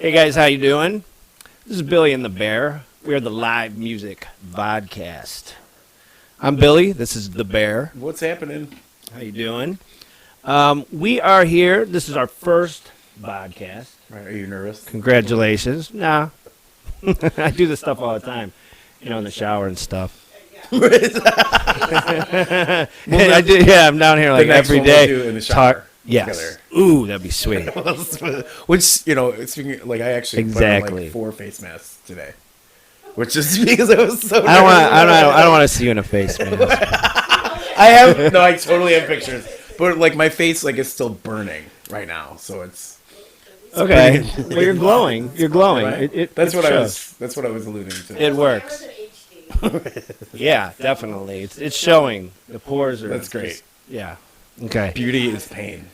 Hey guys, how you doing? This is Billy and the Bear. We are the live music Vodcast. I'm Billy. This is the Bear. What's happening? How you doing? We are here. This is our first Vodcast. Are you nervous? Congratulations. Nah. I do this stuff all the time. You know, in the shower and stuff. I'm down here like every day. We'll do in the shower. Yes. Together. Ooh, that'd be sweet. Which, speaking, like, I actually put on like 4 face masks today. Which is because I was so nervous. I don't want to see you in a face mask. I totally have pictures. But, like, my face, like, is still burning right now. So it's okay. Well, you're glowing. You're glowing. Right? That's what I was alluding to. It works. Yeah, definitely. It's showing. The pores are. That's great. Yeah. Okay. Beauty is pain.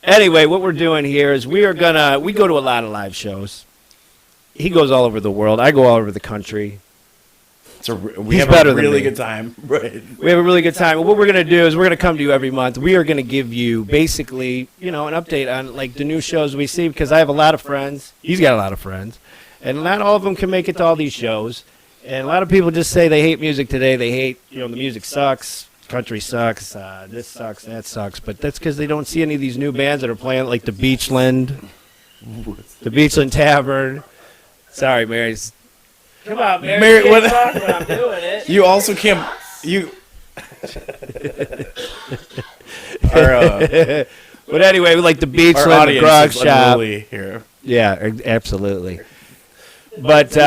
Anyway, what we're doing here is we go to a lot of live shows. He goes all over the world. I go all over the country. So we have a really good time. Right. We have a really good time. What we're going to do is we're going to come to you every month. We are going to give you basically, an update on like the new shows we see, because I have a lot of friends. He's got a lot of friends. And not all of them can make it to all these shows. And a lot of people just say they hate music today. They hate, the music sucks. Country sucks, this sucks, that sucks, but that's because they don't see any of these new bands that are playing, like the Beachland Tavern. Sorry, Mary. Come on, Mary. What? I'm doing it. You also can't. But anyway, we like the Beachland, the Grog Shop. Here. Yeah, absolutely. But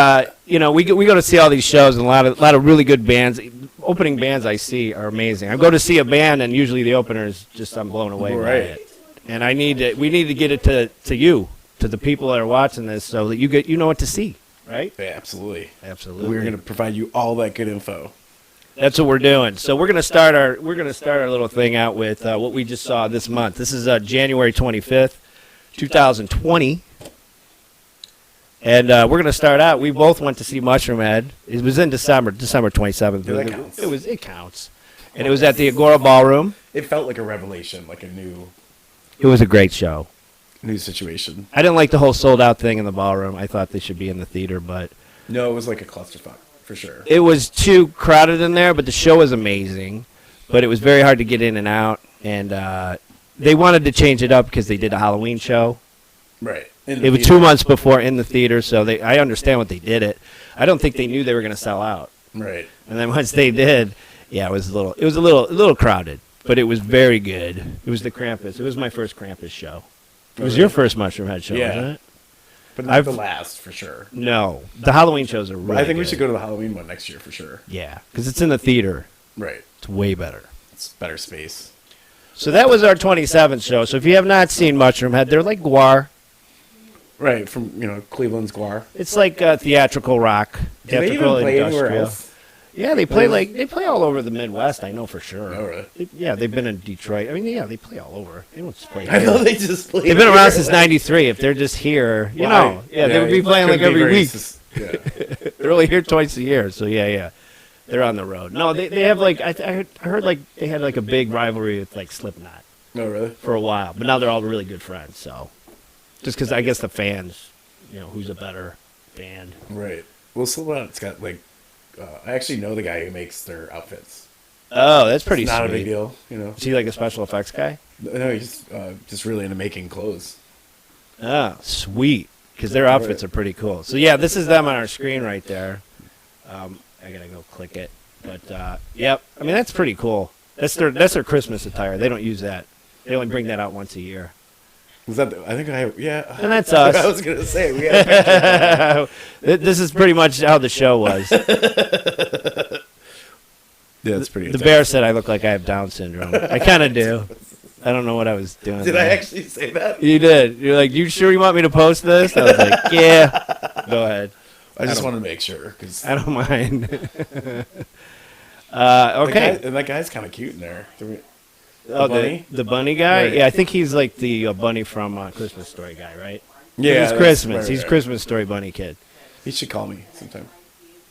we go to see all these shows, and a lot of really good bands. Opening bands I see are amazing. I go to see a band, and usually the opener is just I'm blown away by it. And we need to get it to you, to the people that are watching this, so that you know what to see, right? Yeah, absolutely. Absolutely. We're going to provide you all that good info. That's what we're doing. So we're going to start our little thing out with what we just saw this month. This is January 25th, 2020. And we're going to start out. We both went to see Mushroom Head. It was in December 27th. Yeah, that counts. It counts. And it was at the Agora Ballroom. It felt like a revelation, like a new... It was a great show. New situation. I didn't like the whole sold-out thing in the ballroom. I thought they should be in the theater, but... No, it was like a clusterfuck, for sure. It was too crowded in there, but the show was amazing. But it was very hard to get in and out. And they wanted to change it up because they did a Halloween show. Right. It was 2 months before in the theater, so I understand what they did it. I don't think they knew they were going to sell out. Right. And then once they did, yeah, it was a little crowded, but it was very good. It was the Krampus. It was my first Krampus show. It was your first Mushroom Head show, wasn't it? But not the last, for sure. No, the Halloween shows are really I think good. we should go to the Halloween one next year, for sure. Yeah, because it's in the theater. Right. It's way better. It's better space. So that was our 27th show. So if you have not seen Mushroom Head, they're like Guar. Right, from, Cleveland's Guar. It's like theatrical rock. Do they even play anywhere else? Yeah, they play all over the Midwest, I know for sure. Oh, really? They've been in Detroit. I mean, yeah, they play all over. They don't just play I know they just play. They've been around since '93. If they're just here, they would be playing like every week. Yeah. They're only here twice a year, so yeah. They're on the road. No, they have like I heard like they had like a big rivalry with like Slipknot. Oh, really? For a while, but now they're all really good friends. So just because I guess the fans, who's a better band. Right. Well, Slipknot's got like. I actually know the guy who makes their outfits. Oh, that's pretty it's sweet. not a big deal, Is he like a special effects guy? No, he's just really into making clothes. Oh, sweet. Because their outfits are pretty cool. So, yeah, this is them on our screen right there. I got to go click it. But, yep. I mean, that's pretty cool. That's their Christmas attire. They don't use that. They only bring that out once a year. Was that? Yeah. And that's us. I was gonna say we had a picture. This is pretty much how the show was. Yeah, it's pretty. The Bear said I look like I have Down syndrome. I kind of do. I don't know what I was doing. Did I actually say that? You did. You're like, you sure you want me to post this? I was like, yeah. Go ahead. I just want to make sure because I don't mind. Okay. And that guy's kind of cute in there. The bunny guy? Right. Yeah, I think he's like the bunny from Christmas Story guy, right? Yeah, he's Christmas. Right. He's Christmas Story bunny kid. He should call me sometime.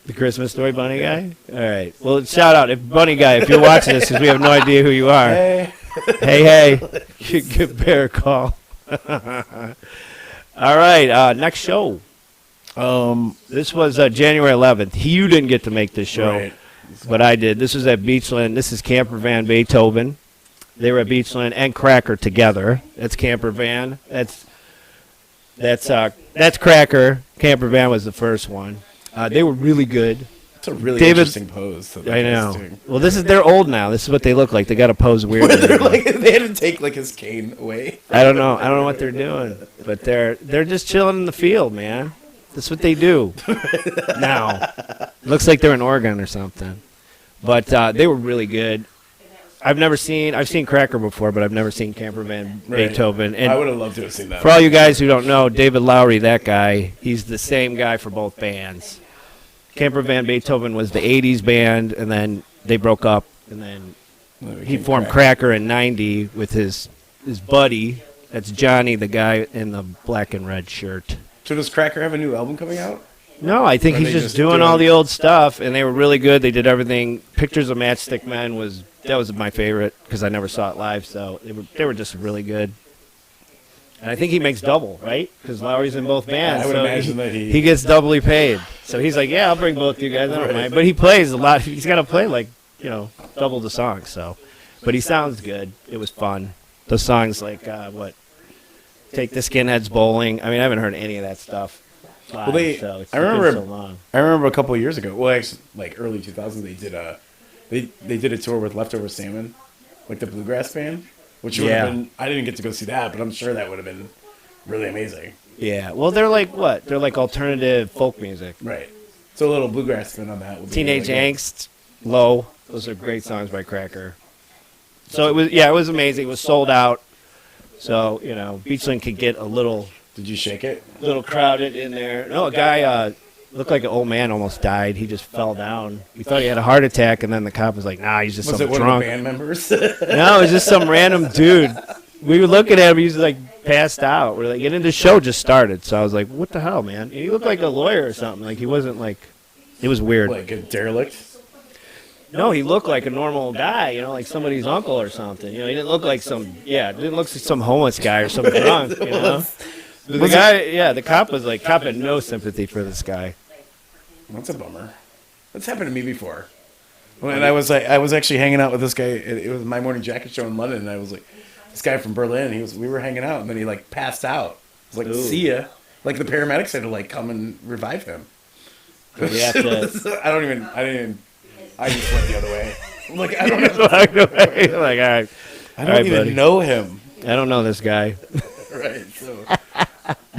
The Christmas Story bunny guy? All right. Well, shout out, bunny guy, if you're watching this, because we have no idea who you are. Hey. Hey. Give Bear a call. All right, next show. This was January 11th. You didn't get to make this show, Right. but I did. This was at Beachland. This is Camper Van Beethoven. They were at Beachland and Cracker together. That's Camper Van. That's Cracker. Camper Van was the first one. They were really good. It's a really David, interesting pose. I know. Well, they're old now. This is what they look like. They got to pose weird. They had to take like his cane away. I don't know. I don't know what they're doing, but they're just chilling in the field, man. That's what they do now. Looks like they're in Oregon or something. But they were really good. I've seen Cracker before, but I've never seen Camper Van Beethoven. And I would have loved to have seen that. For all you guys who don't know, David Lowry, that guy, he's the same guy for both bands. Camper Van Beethoven was the 80s band, and then they broke up, and then he formed Cracker in 90 with his buddy. That's Johnny, the guy in the black and red shirt. So does Cracker have a new album coming out? No, I think he's just doing all the old stuff, and they were really good. They did everything. Pictures of Matchstick Men was my favorite because I never saw it live, so they were just really good. And I think he makes double, right? Because Lowry's in both bands. I would so imagine that he gets doubly paid. So he's like, yeah, I'll bring both you guys. I don't mind. But he plays a lot. He's got to play double the songs. So, but he sounds good. It was fun. Those songs like Take the Skinheads Bowling. I mean, I haven't heard any of that stuff. Live, I remember a couple of years ago. Well, actually, like early 2000s, they did a tour with Leftover Salmon, like the bluegrass band, which would have been. I didn't get to go see that, but I'm sure that would have been really amazing. Yeah. Well, they're like what? They're like alternative folk music. Right. So a little bluegrass spin on that. Would be Teenage really Angst, Low. Those are great songs by Cracker. So it was amazing. It was sold out. So Beachland could get a little. Did you shake it? Little crowded in there. No, a guy looked like an old man almost died. He just fell down. We thought he had a heart attack, and then the cop was like, nah, he's just some drunk. Was it one of the band members? No, it was just some random dude. We were looking at him. He was like passed out. We're like, and then the show just started. So I was like, what the hell, man? And he looked like a lawyer or something. Like he wasn't like, it was weird. Like a derelict? No, he looked like a normal guy, like somebody's uncle or something. He didn't look like didn't look like some homeless guy or some drunk, the cop was like, cop had no sympathy for this guy. That's a bummer. That's happened to me before. And I was actually hanging out with this guy. It was my morning jacket show in London, and I was like, this guy from Berlin. We were hanging out, and then he like passed out. I was like, see ya. Like the paramedics had to like come and revive him. I just went the other way. I'm like, I don't know. Like, all right. I don't even know him. I don't know this guy. Right. So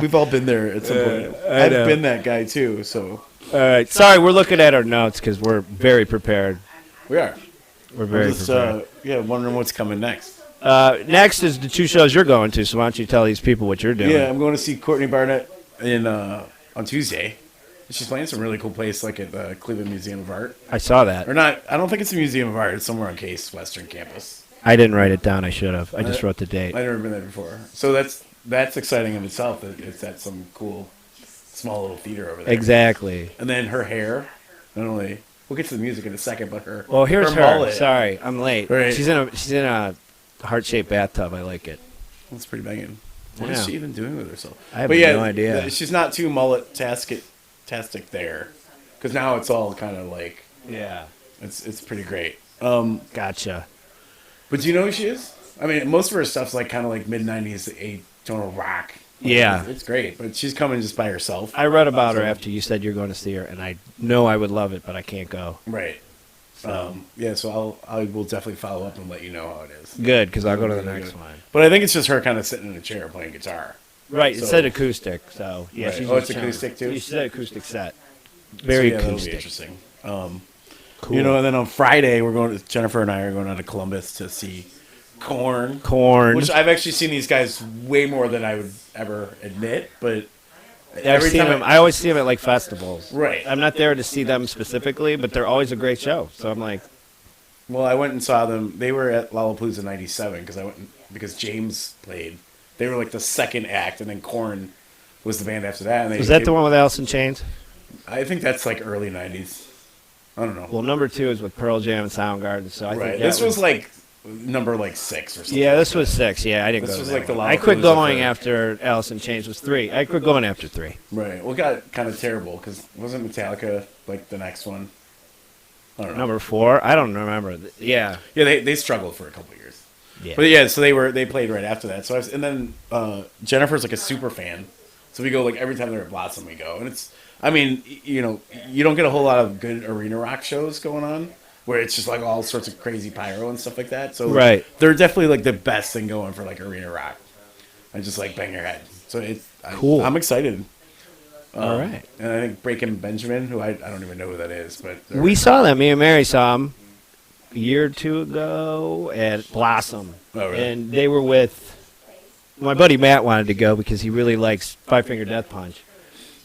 we've all been there at some point. I've been that guy too. So. All right. Sorry, we're looking at our notes because we're very prepared. We are. We're very prepared. Wondering what's coming next. Next is the two shows you're going to. So why don't you tell these people what you're doing? Yeah, I'm going to see Courtney Barnett on Tuesday. She's playing some really cool place, like at the Cleveland Museum of Art. I saw that. Or not? I don't think it's a Museum of Art. It's somewhere on Case Western Campus. I didn't write it down. I should have. I just wrote the date. I've never been there before. So that's exciting in itself. That it's at some cool, small little theater over there. Exactly. And then her hair, not only we'll get to the music in a second, but her. Well, here's her. Mullet. Sorry, I'm late. Right. She's in a heart-shaped bathtub. I like it. That's pretty banging. What is she even doing with herself? I have no idea. She's not too mullet-tastic there, because now it's all kind of like it's pretty great. Gotcha. But do you know who she is? I mean, most of her stuff's like kind of like mid-90s atonal rock. Yeah. It's great, but she's coming just by herself. I read about her after you said you're going to see her, and I know I would love it, but I can't go. Right. So I will definitely follow up and let you know how it is. Good, because I'll go to the next one. But I think it's just her kind of sitting in a chair playing guitar. Right, it said acoustic, so yeah. Right. It's acoustic too? She said acoustic set. Very acoustic. That'll be interesting. Cool. And then on Friday, Jennifer and I are going out to Columbus to see Korn. Which I've actually seen these guys way more than I would ever admit, but I always see them at like festivals. Right. I'm not there to see them specifically, but they're always a great show. So I'm like, well, I went and saw them. They were at Lollapalooza '97 because James played. They were like the second act, and then Korn was the band after that. And was that the one with Alice in Chains? I think that's like early '90s. I don't know. Well, number 2 is with Pearl Jam and Soundgarden. So I think this was like number like 6 or something. Yeah, this was 6. Yeah, I didn't This go was to that like the one. I quit Lollapalooza going for- after Alice in Chains was 3. I quit going after 3. Right. Well, it got kind of terrible because wasn't Metallica like the next one? I don't know. Number 4? I don't remember. Yeah. Yeah, they struggled for a couple years. Yeah. But yeah, so they played right after that. So and then Jennifer's like a super fan, so we go like every time they're at Blossom we go, and it's you don't get a whole lot of good arena rock shows going on where it's just like all sorts of crazy pyro and stuff like that. So Right. they're definitely like the best thing going for like arena rock. I just like bang your head. So Cool. I'm excited. All right. And I think Breaking Benjamin, who I don't even know who that is, but We saw them. Me and Mary saw them a year or 2 ago at Blossom. Oh, really? And they were with my buddy Matt wanted to go because he really likes Five Finger Death Punch.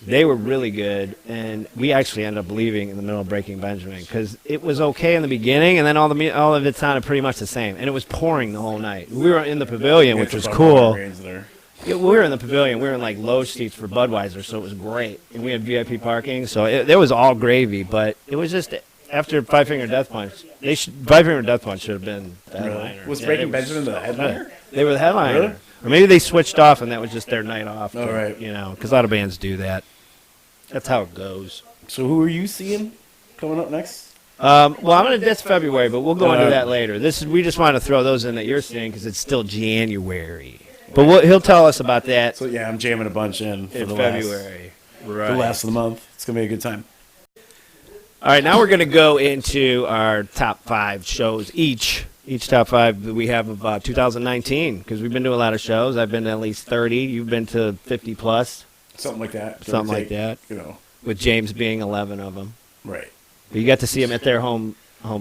They were really good, and we actually ended up leaving in the middle of Breaking Benjamin because it was okay in the beginning, and then all of it sounded pretty much the same, and it was pouring the whole night. We were in the pavilion, which was cool. Yeah, we were in the pavilion. We were in like low seats for Budweiser, so it was great, and we had VIP parking, so it was all gravy. But it was just after Five Finger Death Punch. Five Finger Death Punch should have been the headliner. Was Yeah, Breaking they was- Benjamin the headliner? They were the headliner. Really? Or maybe they switched off and that was just their night off. Oh, right. Because a lot of bands do that. That's how it goes. So who are you seeing coming up next? Well, I'm gonna this February, but we'll go into Uh, that later. We just want to throw those in that you're seeing because it's still January. But he'll tell us about that So yeah, I'm jamming a bunch in for in the February. the last of the month. It's gonna be a good time. All right, now we're gonna go into our top 5 shows each. Each top 5 that we have of 2019 because we've been to a lot of shows. I've been to at least 30. You've been to 50 plus, Something like that. give or something like take, that. You know, With James being 11 of them. right. You got to see them at their home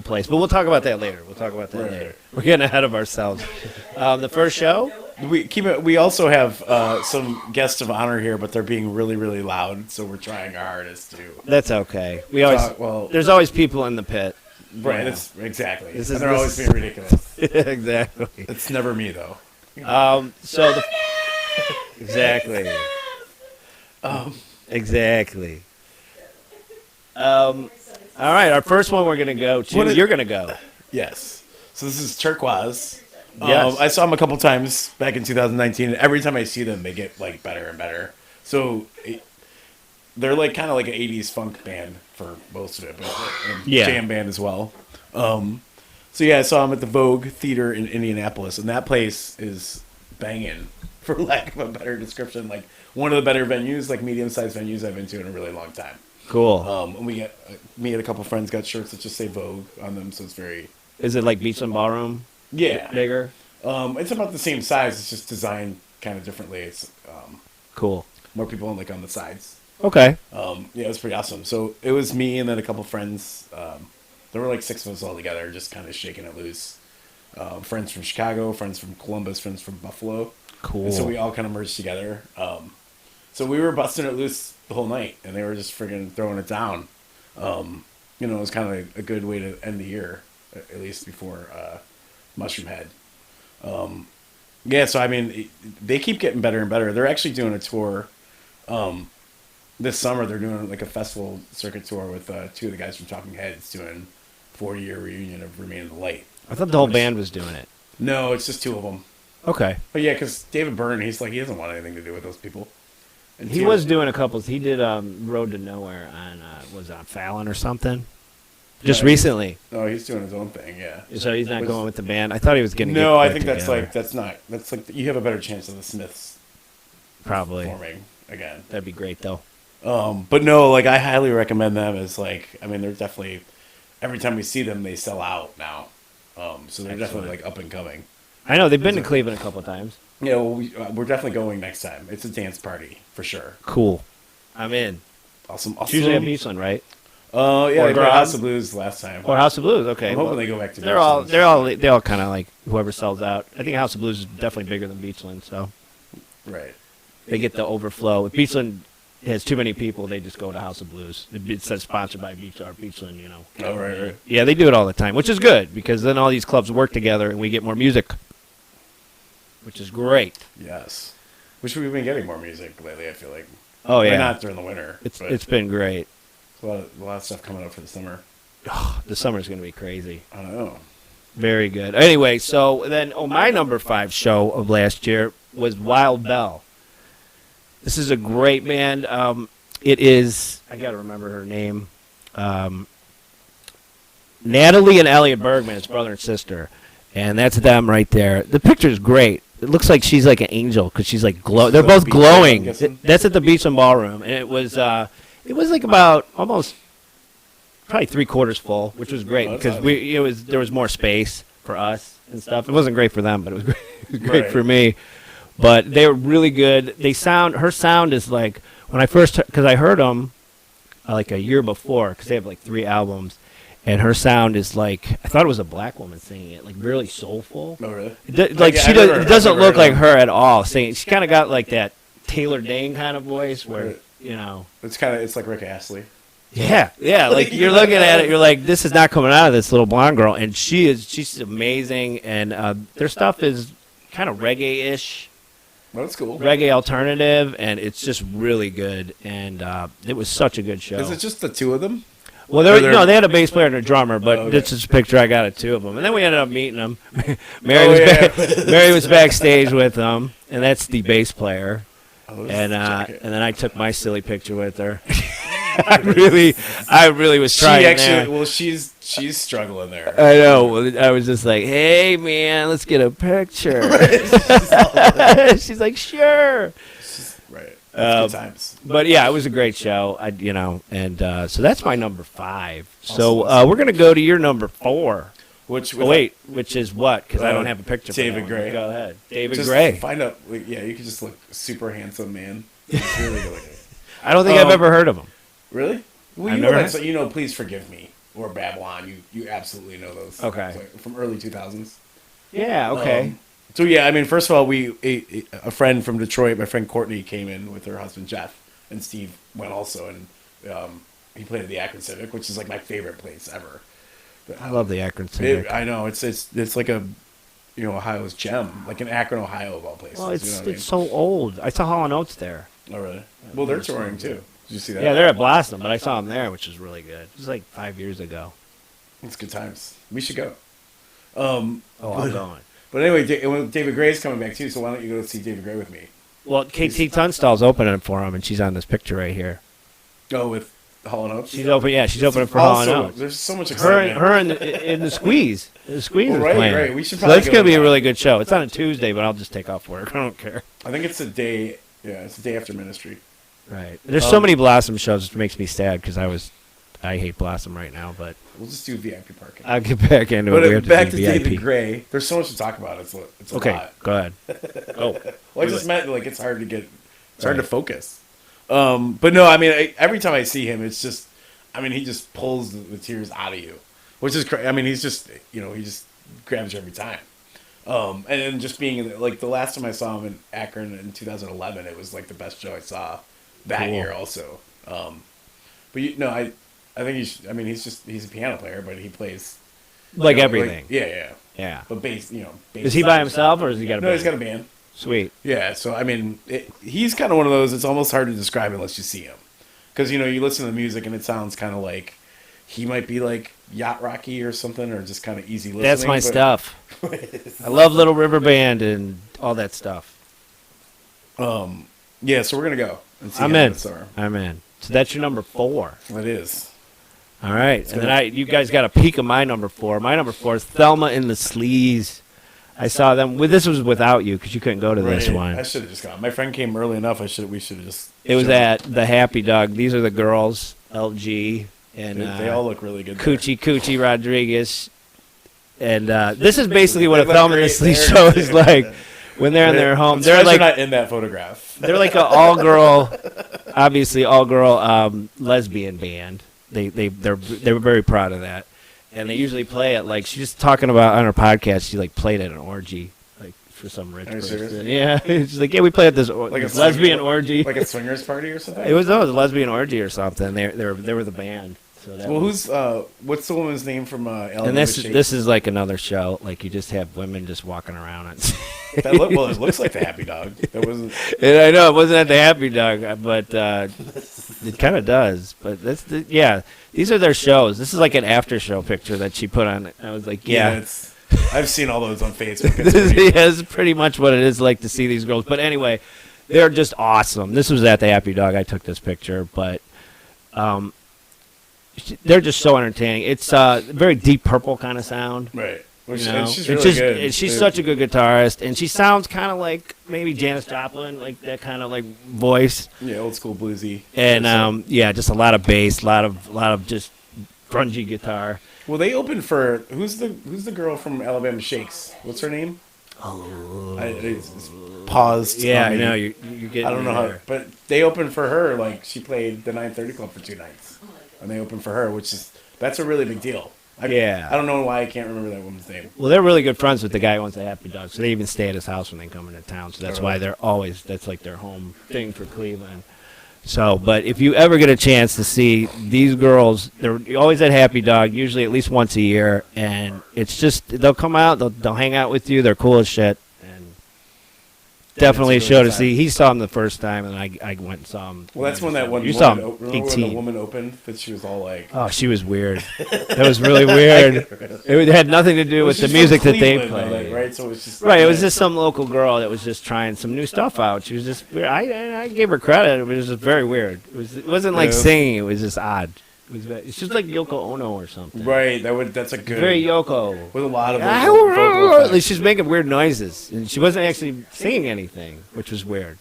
place. But we'll talk about that later. Right. We're getting ahead of ourselves. The first show? We also have some guests of honor here, but they're being really, really loud, so we're trying our hardest to. That's okay. We always well, there's always people in the pit. right. Yeah. That's exactly. This And is- they're this always is- being ridiculous. Exactly. It's never me though. So the exactly. Exactly. All right, our first one we're gonna go to. What is- You're gonna go. Yes. So this is Turquoise. Yes. I saw them a couple times back in 2019, and every time I see them, they get like better and better. So they're like kind of like an 80s funk band for most of it, but and Yeah. jam band as well. So yeah, I saw them at the Vogue Theater in Indianapolis, and that place is banging, for lack of a better description. Like one of the better venues, like medium-sized venues I've been to in a really long time. Cool. And me and a couple friends got shirts that just say Vogue on them, so it's very Is it like Beachland Ballroom? yeah. Bigger? It's about the same size. It's just designed kind of differently. It's Cool. more people on the sides. Okay. Yeah, it was pretty awesome. So it was me and then a couple friends. There were like 6 of us all together, just kind of shaking it loose. Friends from Chicago, friends from Columbus, friends from Buffalo. Cool. And so we all kind of merged together. So we were busting it loose the whole night, and they were just friggin' throwing it down. It was kind of a good way to end the year, at least before Mushroom Head. Yeah, so I mean, they keep getting better and better. They're actually doing a tour. This summer, they're doing like a festival circuit tour with 2 of the guys from Talking Heads doing 40-year reunion of Remain in the Light. I thought the whole band was doing it. No, it's just 2 of them. Okay. But yeah, because David Byrne, he's like, he doesn't want anything to do with those people. And He Theo- was doing a couple. He did Road to Nowhere on was it on Fallon or something? Just Yeah, recently. Oh, he's doing his own thing, yeah. So he's not Was- going with the band. I thought he was going to. No, I think that's like you have a better chance of the Smiths probably. forming again. That'd be great though. But no, like I highly recommend them as like, I mean, they're definitely, every time we see them, they sell out now. So they're definitely like up and coming. I know they've been to Cleveland a couple times. Yeah, well, we're definitely going next time. It's a dance party for sure. Cool. I'm in. Awesome. It's usually at Beachland, right? Yeah, Or they played Grog. House of Blues last time. Or House of Blues. Okay. I'm hoping they go back to They're all Beachland. they all kind of like whoever sells out. I think House of Blues is definitely bigger than Beachland, so Right. they get the overflow. If Beachland has too many people, they just go to House of Blues. It says sponsored by Beachland, you know. Oh, right. Yeah, they do it all the time, which is good because then all these clubs work together and we get more music, which is great. Yes. Wish we've been getting more music lately, I feel like. Oh I mean, yeah, not during the winter. it's but it's been great. a lot of stuff coming up for the summer. The summer's gonna be crazy. I don't know. Very good. Anyway, so then my number 5 show of last year was Wild Bell. This is a great band. It is, I got to remember her name. Natalie and Elliot Bergman, it's brother and sister. And that's them right there. The picture's great. It looks like she's like an angel because she's like glow. They're both glowing. That's at the Beach and Ballroom, and it was like about almost probably 3/4 full, which was great because there was more space for us and stuff. It wasn't great for them, but it was great, Right. for me. But they were really good. Her sound is like when I first because I heard them like a year before because they have like 3 albums. And her sound is like I thought it was a black woman singing it, like really soulful. Oh, really? It doesn't look like her at all singing. She kind of got like that Taylor Dane kind of voice, where it's like Rick Astley. Yeah. Like you're looking at it, you're like, this is not coming out of this little blonde girl, and she's amazing. And their stuff is kind of reggae-ish, Well, that's cool. reggae alternative, and it's just really good. And it was such a good show. Is it just the 2 of them? Well, they had a bass player and a drummer, but this is a picture I got of 2 of them. And then we ended up meeting them. Mary was backstage with them, and that's the bass player. And then I took my silly picture with her. I really was trying. She's struggling there. I know. I was just like, "Hey, man, let's get a picture." She's like, "Sure." Right. That's good times. But yeah, it was a great show. So that's my number 5. So we're gonna go to your number 4. Which is what? Because I don't have a picture. David for Gray. Go ahead, David Just Gray. Find out. Yeah, you can just look super handsome, man. It's really good. I don't think I've ever heard of him. Really? Well, I've never Please Forgive Me or Babylon. You absolutely know those. Okay. Like from early 2000s. Yeah. Okay. So yeah, I mean, first of all, a friend from Detroit, my friend Courtney, came in with her husband Jeff, and Steve went also, and he played at the Akron Civic, which is like my favorite place ever. I love the Akron Civic. I know it's like a Ohio's gem, like in Akron, Ohio, of all places. Well, it's so old. I saw Hall & Oates there. Oh really? Well, they're touring too. Did you see that? Yeah, they're at Blossom, but I saw them there, which was really good. It was like 5 years ago. It's good times. We should go. I'm going. But anyway, David Gray's coming back too, so why don't you go see David Gray with me? Well, KT Tunstall's opening for him, and she's on this picture right here. Oh, with Hall & Oates? She's opening for Hall & Oates. There's so much excitement. Her in the Squeeze. The Squeeze is playing. Right. We should so probably that's going to be a really good show. It's on a Tuesday, but I'll just take off work. I don't care. I think it's a day. Yeah, it's a day after ministry. Right. There's so many Blossom shows, which makes me sad because I hate Blossom right now, but we'll just do VIP parking. I'll get back into it. But back to David Gray. There's so much to talk about. It's a lot. Go ahead. Well, I just meant like it's hard to focus. But no, I mean, every time I see him, it's just, I mean, he just pulls the tears out of you, which is crazy. I mean, he's just, he just grabs you every time. And then just being like the last time I saw him in Akron in 2011, it was like the best show I saw that year also. But I think he's a piano player, but he plays like everything. Yeah. But bass. Is he by himself or has he got a band? No, he's got a band. Sweet. Yeah. So I mean, he's kind of one of those. It's almost hard to describe unless you see him, because you listen to the music and it sounds kind of like he might be like yacht rocky or something, or just kind of easy listening. That's my stuff. I love Little River Band and all that stuff. Yeah. So we're gonna go and see I'm him in. this summer. I'm in. So that's your number 4. It is. All right. And then you guys got a peek of my number 4. My number 4 is Thelma and the Sleaze. I saw them. This was without you because you couldn't go to this one. I should have just gone. My friend came early enough. We should have just. It was at the Happy Dog. These are the girls, LG and they all look really good. Coochie Rodriguez, and this is basically what a Thelma and the Sleaze show is like when they're in their home. They're like not in that photograph. They're like an all-girl, obviously all-girl lesbian band. They're very proud of that. And they usually play it like she's just talking about on her podcast. She like played at an orgy, like for some rich person. Yeah, she's like, we played at this like a lesbian orgy, like a swingers party or something. It was a lesbian orgy or something. They were the band. So who's what's the woman's name from and this is like another show. Like you just have women just walking around. It looks like the Happy Dog. That wasn't. And I know it wasn't at the Happy Dog, but it kind of does. But these are their shows. This is like an after show picture that she put on. I was like, yeah. I've seen all those on Facebook. It's pretty- Yeah, it's pretty much what it is like to see these girls. But anyway, they're just awesome. This was at the Happy Dog. I took this picture, but they're just so entertaining. It's very Deep Purple kind of sound. right. Which, You know? and she's It's really just- good. and she's such a good guitarist, and she sounds kind of like maybe Janis Joplin, like that kind of like voice. old school bluesy. And yeah, just a lot of bass, a lot of just grungy guitar. Well, they opened for who's the girl from Alabama Shakes? What's her name? Oh, It's paused. yeah, on I me. know you're getting. I don't know how, there. but they opened for her. Like she played the 9:30 Club for 2 nights, and they opened for her, that's a really big deal. Yeah. I don't know why I can't remember that woman's name. Well, they're really good friends with the guy who owns the Happy Dog, so they even stay at his house when they come into town. So that's why that's like their home thing for Cleveland. So, but if you ever get a chance to see these girls, they're always at Happy Dog, usually at least once a year, and it's just they'll come out, they'll hang out with you, they're cool as shit, and definitely a it's a show good to see. He saw him the first time, and I went and saw him. Well, that's when that one. You saw woman, him remember when 18. the woman opened that she was all like. Oh, she was weird. That was really weird. It had nothing to do with the She's music from that they Cleveland, though, played. like, right? So it was just. Right, it was just some local girl that was just trying some new stuff out. She was just weird. I gave her credit. It was just very weird. It wasn't like Yeah. singing. It was just odd. It's just like Yoko Ono or something. Right. That's a good. Very Yoko. With a lot of vocal Like effects. she's making weird noises, and she wasn't actually singing anything, which was weird.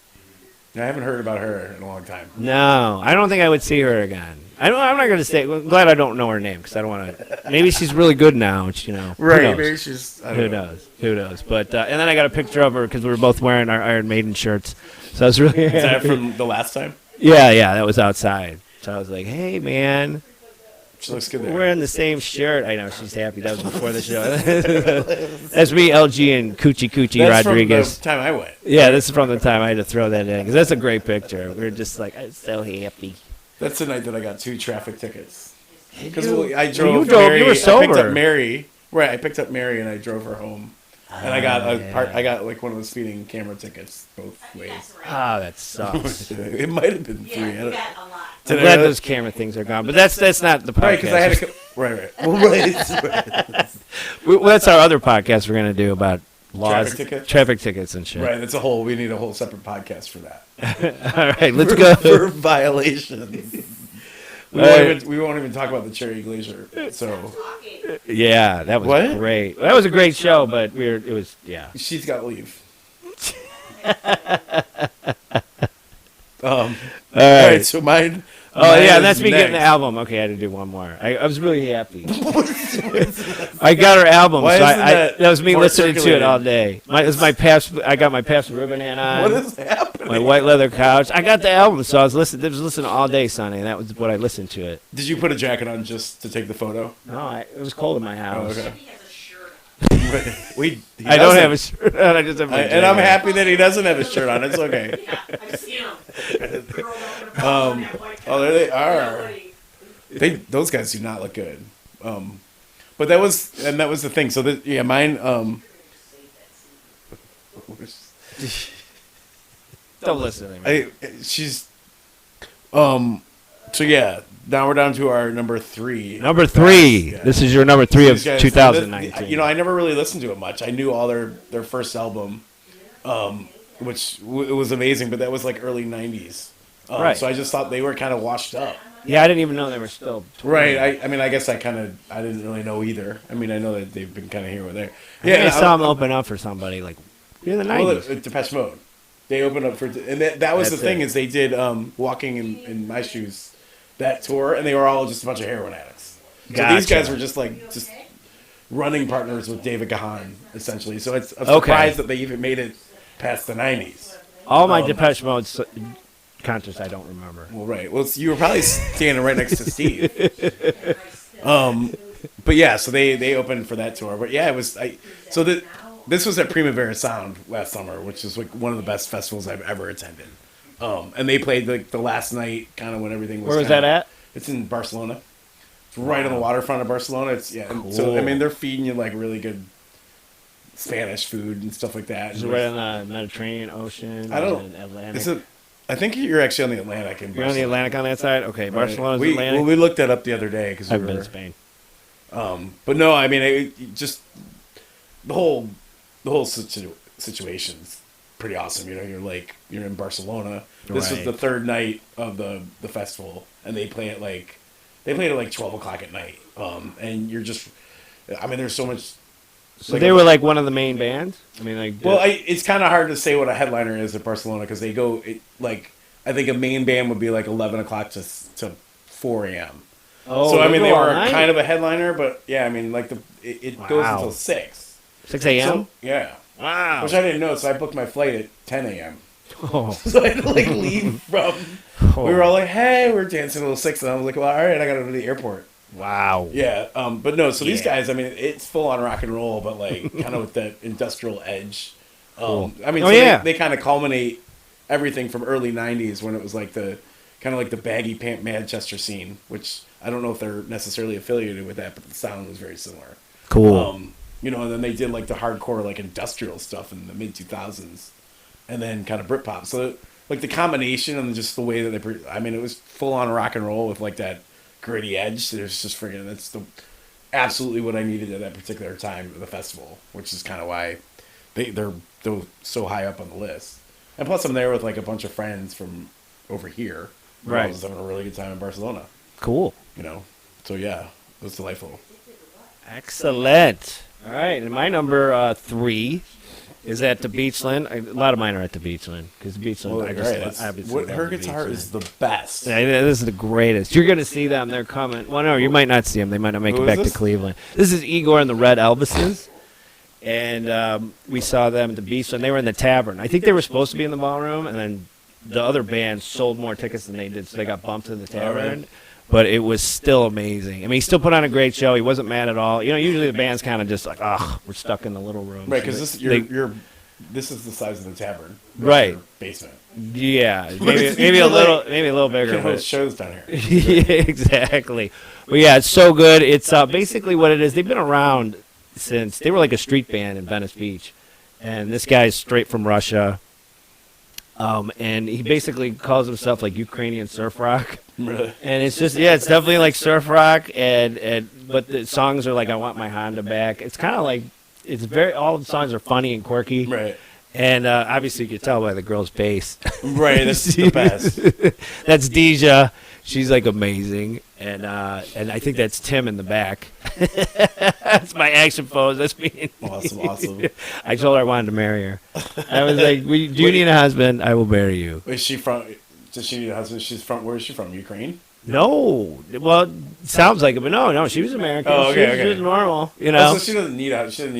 I haven't heard about her in a long time. No, I don't think I would see her again. I'm not going to say. I'm glad I don't know her name because I don't want to. Maybe she's really good now. Who knows? Maybe she's. I Who don't know. knows? Who knows? But and then I got a picture of her because we were both wearing our Iron Maiden shirts. So I was really Is that happy. from the last time? Yeah, that was outside. So I was like, "Hey, man, She looks good we're there. wearing the same shirt." I know she's happy. That was before the show. That's me, LG, and Coochie That's Rodriguez. from the time I went. Yeah, this is from the time I had to throw that in because that's a great picture. We were just like, I'm so happy. That's the night that I got 2 traffic tickets. Because You- I drove. you drove- Mary, you were I picked sober. up Mary. Right, I picked up Mary and I drove her home. And I got yeah. I got like one of the speeding camera tickets both ways. Ah, that sucks. It might have been 3. I don't- I'm glad those camera things are gone, but that's not the podcast. Right, because I had to. Right. Well, right. Well, that's our other podcast we're gonna do about laws, Traffic tickets? tickets and shit. Right. We need a whole separate podcast for that. All right, let's go. For violations. We won't even talk about the Cherry Glacier. So Yeah, that was What? great. That was a great show, but it was she's got to leave. All All right. right. So mine. Oh mine yeah, is that's me getting the next. album. Okay, I had to do one more. I was really happy. I got her album, Why so isn't that was me more listening to it circulated? all day. It was my past. I got my past ribbon hand on. What is happening? My white leather couch. I got the album, so I was listening all day, Sonny, and that was what I listened to it. Did you put a jacket on just to take the photo? No, it was cold in my Oh, house. okay. I don't have a shirt on. I just have my And I'm jacket. happy that he doesn't have his shirt on. It's okay. I've seen them. Oh, there they are. Those guys do not look good. But that was the thing. So mine. Don't listen to me. She's. So yeah, now we're down to our number 3. Number 3. Yeah. This is your number 3 of These guys- 2019. You know, I never really listened to it much. I knew all their first album, which it was amazing, but that was like early '90s. Right. So I just thought they were kind of washed up. Yeah, I didn't even know they were still. Right. I mean, I guess I didn't really know either. I mean, I know that they've been kind of here or there. Yeah, I and saw them open up for somebody like in the Well, 90s. Depeche Mode. They opened up for, and that was That's the thing it. is they did Walking in My Shoes, that tour, and they were all just a bunch of heroin addicts. So these Gotcha. guys were just running partners with David Gahan, essentially. So it's a Okay. surprise that they even made it past the 90s. All my Depeche Mode concerts, I don't remember. Well, right. Well, you were probably standing right next to Steve. But yeah, so they opened for that tour. But yeah, it was this was at Primavera Sound last summer, which is like one of the best festivals I've ever attended. And they played the last night, kind of when everything was. Where was kinda- that at? It's in Barcelona. It's right on the waterfront of Barcelona. It's and so I Cool. mean they're feeding you like really good Spanish food and stuff like that. Is it right on the Mediterranean Ocean? I don't. and Atlantic. Is it? I think you're actually on the Atlantic in You're on the Barcelona. Atlantic on that side. Okay, Barcelona's we, Atlantic. Well, we looked that up the other day because I've been to Spain. But no, I mean, the whole situation's pretty awesome. You know, you're in Barcelona. This was Right. the third night of the festival, and they play at like 12 o'clock at night. And you're just, I mean, there's so much. So they were like one of the main bands. I mean, like Well, it's kind of hard to say what a headliner is at Barcelona because they go like I think a main band would be like 11 o'clock to 4 a.m. oh, So I mean, they go all were night? kind of a headliner, but yeah, I mean, like it goes Wow. until 6. 6 a.m. So, yeah, Wow. which I didn't know. So I booked my flight at 10 a.m. Oh. So I had to like leave from. We were all like, "Hey, we're dancing until 6," and I was like, "Well, all right, I got to go to the airport." Wow. Yeah, but no. So these Yeah. guys, I mean, it's full on rock and roll, but like kind of with that industrial edge. Cool. I mean, Oh, so yeah. they kind of culminate everything from early '90s when it was like the kind of like the baggy pant Manchester scene, which I don't know if they're necessarily affiliated with that, but the sound was very similar. Cool. You know, and then they did like the hardcore like industrial stuff in the mid 2000s, and then kind of Britpop. So like the combination and just the way that I mean, it was full on rock and roll with like that gritty edge. There's just friggin' that's absolutely what I needed at that particular time of the festival, which is kind of why they're so high up on the list. And plus, I'm there with like a bunch of friends from over here. Right. I was having a really good time in Barcelona. Cool. You know, so yeah, it was delightful. Excellent. All right, and my number 3 is at the Beachland. A lot of mine are at the Beachland because Beachland. Well, I just right, love, obviously what love her the guitar Beachland. is the best. Yeah, this is the greatest. You're gonna see them. They're coming. Well, no, you might not see them. They might not make Who it is back this? to Cleveland. This is Igor and the Red Elvises, and we saw them at the Beachland. They were in the Tavern. I think they were supposed to be in the ballroom, and then the other band sold more tickets than they did, so they got bumped to the Tavern. right. But it was still amazing. I mean, he still put on a great show. He wasn't mad at all. You know, usually the band's kind of just like, ugh, we're stuck in the little room. Right, So because this is the size of the tavern. Right. Your basement. yeah, maybe a little bigger. You can but- host shows down here. yeah, exactly. But yeah, it's so good. It's basically what it is. They've been around since they were like a street band in Venice Beach, and this guy's straight from Russia. And he basically calls himself like Ukrainian surf rock, Really? and it's just it's definitely like surf rock, and but the songs are like I Want My Honda Back. It's kind of like all the songs are funny and quirky, Right. and obviously you can tell by the girl's bass. Right, that's the best. That's Deja. She's like amazing, and I think that's Tim in the back. That's my action pose. That's me. Awesome. I told her I wanted to marry her. I was like, "Do you need a husband? I will marry you." Is she from? Does she need a husband? Where is she from? Ukraine? No, well, it sounds like it, but no. She was American. Oh, okay, She okay. was normal, you Oh, know. so she doesn't need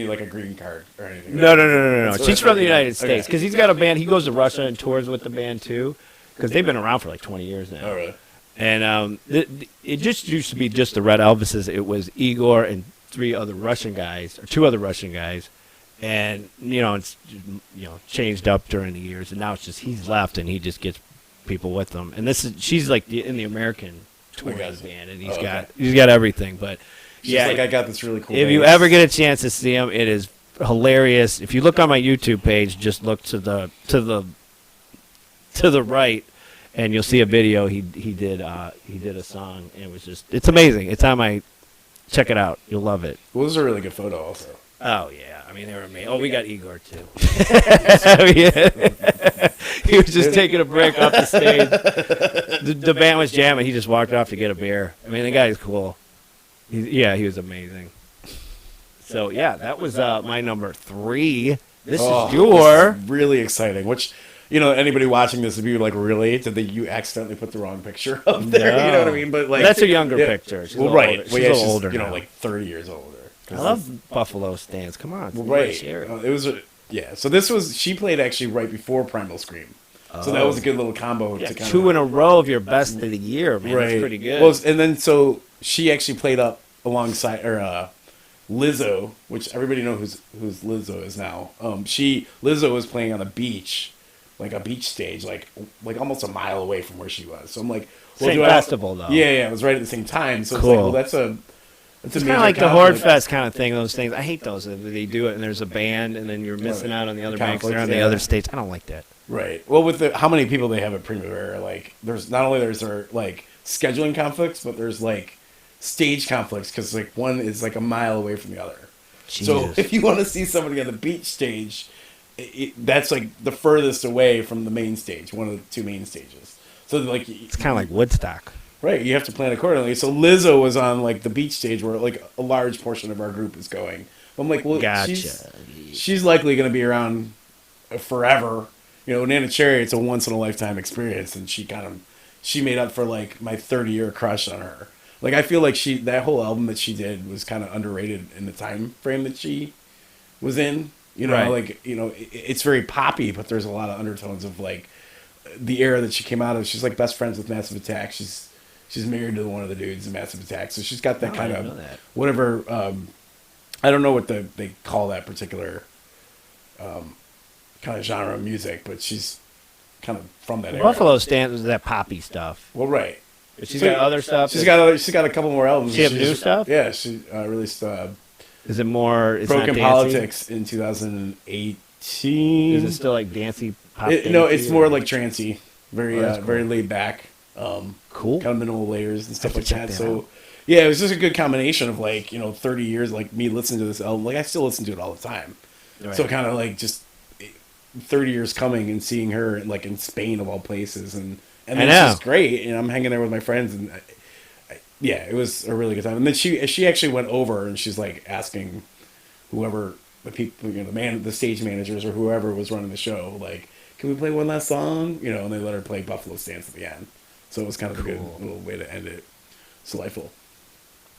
like a green card or anything. No. That's what She's I from thought the you United meant. States Okay. because he's got a band. He goes to Russia and tours with the band too, because they've been around for like 20 years now. Oh, really? And it just used to be just the Red Elvises. It was Igor and two other Russian guys, and it's changed up during the years. And now it's just he's left, and he just gets people with him. And she's like in the American touring gotcha. band, and Oh, okay. he's got everything. But She's yeah, like, I got this really cool. if you bass. ever get a chance to see him, it is hilarious. If you look on my YouTube page, just look to the right, and you'll see a video he did a song, and it's amazing. It's on my check it out. You'll love it. Well, this is a really good photo, also. Oh yeah, I mean they were amazing. Oh, we got Igor too. Yeah. He was just taking a break off the stage. The band was jamming. He just walked off to get a beer. I mean the guy's cool. He was amazing. So yeah, that was my number 3. This is your. This is really exciting. Which, anybody watching this, if you like relate to you accidentally put the wrong picture up there. No. You know what I mean? But like That's a younger picture. She's Well, a little right. older. She's Well, a yeah, little she's older now. like 30 years older. I love Buffalo stands. Come on, Well, somebody right. share it. It was yeah. So she played actually right before Primal Scream. So that was a good little combo. Yeah, to kind 2 in a row of your best of the year, man. right. That's pretty good. Well, and then so she actually played up alongside Lizzo, which everybody knows who's Lizzo is now. Lizzo was playing on a beach, like a beach stage, like almost a mile away from where she was. So I'm like, well, Same festival, though. Yeah, it was right at the same time. So Cool. it's like, well, that's a it's major kind of like the Horde compliment. Fest kind of thing. Those things, I hate those. They do it, and there's a band, and then you're missing out on the other bands. They're on the Conflicts, other yeah. stage. I don't like that. Right. Well, with how many people they have at Primavera, like there's not only there like scheduling conflicts, but there's like stage conflicts because like one is like a mile away from the other. So Jesus. if you want to see somebody on the beach stage, that's like the furthest away from the main stage, one of the two main stages. So like It's kind of like Woodstock. right, you have to plan accordingly. So Lizzo was on like the beach stage where like a large portion of our group is going. I'm like, well, Gotcha. she's likely going to be around forever. You know, Nana Cherry, it's a once in a lifetime experience, and she made up for like my 30-year crush on her. Like I feel like that whole album that she did was kind of underrated in the time frame that she was in. You know, Right. like it's very poppy, but there's a lot of undertones of like the era that she came out of. She's like best friends with Massive Attack. She's married to one of the dudes in Massive Attack, so she's got that Oh, I kind didn't of know that. whatever. I don't know what they call that particular kind of genre of music, but she's kind of from that era. Buffalo stands that poppy stuff. Well, right. But she's So got other stuff. She's got a couple more albums. She have new stuff? Yeah, she released Is it more? It's Broken not dancey? Politics in 2018. Is it still like dancey pop? No, dancey, it's or- more like trancey, very Oh, that's cool. very laid back, Cool. kind of minimal layers and stuff have to like check that. that So, out. yeah, it was just a good combination of like 30 years like me listening to this album. Like I still listen to it all the time. Right. So kind of like just 30 years coming and seeing her like in Spain of all places, and I it's know. just great. And I'm hanging there with my friends, and yeah, it was a really good time. And then she actually went over and she's like asking whoever the people, the stage managers or whoever was running the show, like, can we play one last song? And they let her play Buffalo Stance at the end. So it was kind of a good little way to end it. It's delightful.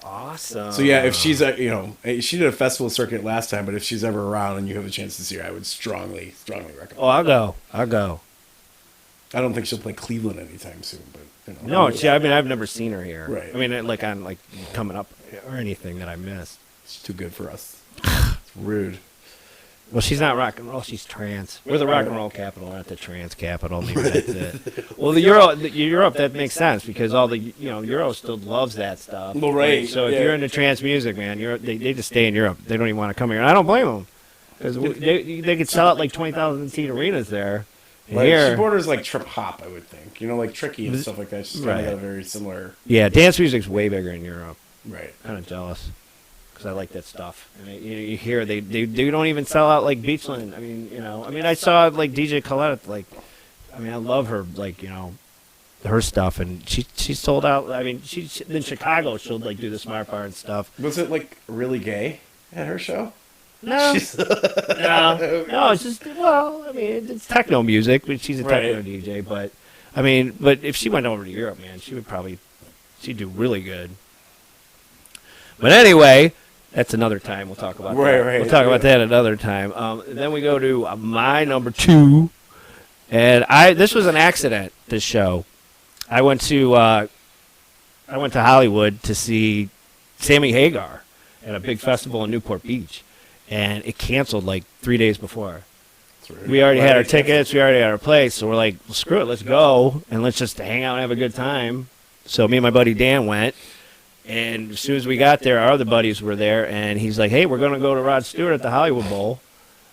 Awesome. So yeah, if she's she did a festival circuit last time, but if she's ever around and you have a chance to see her, I would strongly recommend. Oh, I'll go. I don't think she'll play Cleveland anytime soon, but No, I've never seen her here. Right. I mean, like on like coming up or anything that I missed. it's too good for us. It's rude. Well, she's not rock and roll. She's trance. We're the rock and roll capital, not the trance capital. Maybe that's it. Well, the Europe, that makes sense because all the Euro still loves that stuff. Well, right, So if yeah. you're into trance music, man, they just stay in Europe. They don't even want to come here. And I don't blame them because they could sell out like 20,000 seat arenas there. And Right. here, She borders like trip hop, I would think. Like Tricky and stuff like that. She's kind Right. of got a very similar. yeah, dance music's way bigger in Europe. Right. Kind of jealous because I like that stuff. And you hear they don't even sell out like Beachland. I mean, I saw like DJ Colette. Like, I mean, I love her. Like, her stuff, and she sold out. I mean, she in Chicago she'll like do the Smart Bar and stuff. Was it like really gay at her show? No, no, it's just I mean, it's techno music, but she's a techno Right. DJ. But I mean, but if she went over to Europe, man, she'd do really good. But anyway, that's another time. We'll talk about Right, that. right, We'll talk about yeah. that another time. Then we go to my number 2, and this was an accident. This show, I went to Hollywood to see Sammy Hagar at a big festival in Newport Beach, and it canceled like 3 days before. We already had our tickets. We already had our place. So we're like, well, screw it. Let's go. And let's just hang out and have a good time. So me and my buddy Dan went. And as soon as we got there, our other buddies were there. And he's like, hey, we're going to go to Rod Stewart at the Hollywood Bowl.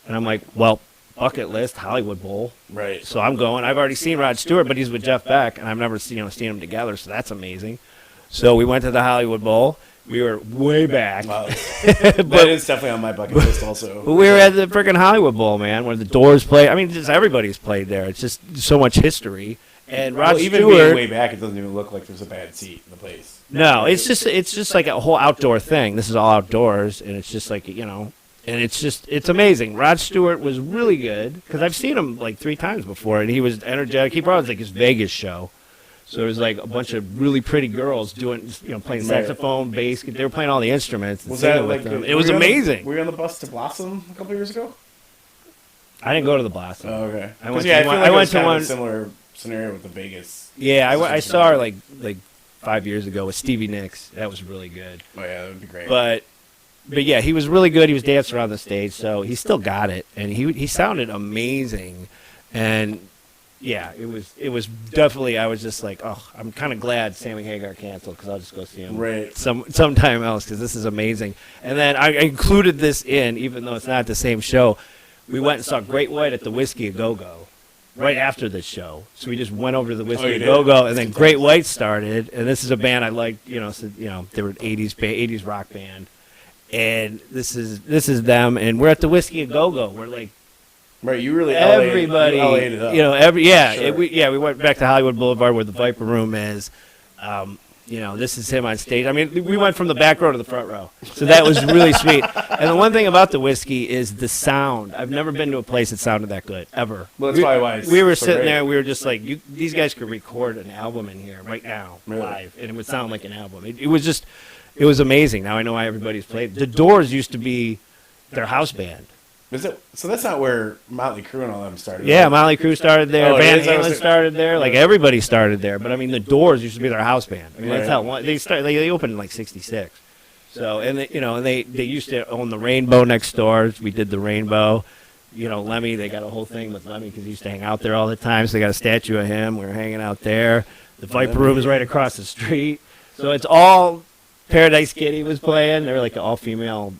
And I'm like, well, bucket list, Hollywood Bowl. Right. So I'm going. I've already seen Rod Stewart, but he's with Jeff Beck. And I've never seen them together. So that's amazing. So we went to the Hollywood Bowl. We were way back. Wow. That is definitely on my bucket list also. But we were at the freaking Hollywood Bowl, man, where the Doors play. I mean, just everybody's played there. It's just so much history. And Rod Well, even Stewart, being way back, it doesn't even look like there's a bad seat in the place. no, it's just like a whole outdoor thing. This is all outdoors, and it's just like and it's amazing. Rod Stewart was really good because I've seen him like 3 times before, and he was energetic. He brought like his Vegas show. So there was like a bunch of really pretty girls doing, playing saxophone, bass. They were playing all the instruments. And Was that singing with like them. It was amazing. Were you on the bus to Blossom a couple years ago? I didn't go to the Blossom. Oh, okay. I went I to feel one- like I it went was to kind of one- a similar scenario with the Vegas. Yeah, I saw her like 5 years ago with Stevie Nicks. That was really good. Oh yeah, that would be great. But yeah, he was really good. He was dancing around the stage, so he still got it, and he sounded amazing. And yeah, it was definitely. I was just like, oh, I'm kind of glad Sammy Hagar canceled because I'll just go see him Right. sometime else because this is amazing. And then I included this in, even though it's not the same show. We went and saw Great White at the Whiskey A Go Go right after this show. So we just went over to the Whiskey you A did? Go Go, and then Great White started. And this is a band I liked. They were an '80s rock band. and this is them, and we're at the Whiskey a Go Go. We're like Right, you really everybody, LA'd it up. you know, Sure. we went back to Hollywood Boulevard where the Viper Room is. You know, this is him on stage. I mean, we went from the back row to the front row, so that was really sweet. And the one thing about the Whiskey is the sound. I've never been to a place that sounded that good ever. Well, that's probably why it's we were so sitting great. there. We were just like, these guys could record an album in here right now, Really? live, and it would sound like an album. It was amazing. Now I know why everybody's played. The Doors used to be their house band. Is it? So that's not where Motley Crue and all them started. Yeah, right? Motley Crue started there. Oh, it Van is? I was Halen like- started there. Like everybody started there. But I mean, the Doors used to be their house band. I mean, that's Right. how they opened in like '66. So and they used to own the Rainbow next door. We did the Rainbow. You know, Lemmy. They got a whole thing with Lemmy because he used to hang out there all the time. So they got a statue of him. We were hanging out there. The Viper Room is right across the street. So it's all Paradise Kitty was playing. They were like an all-female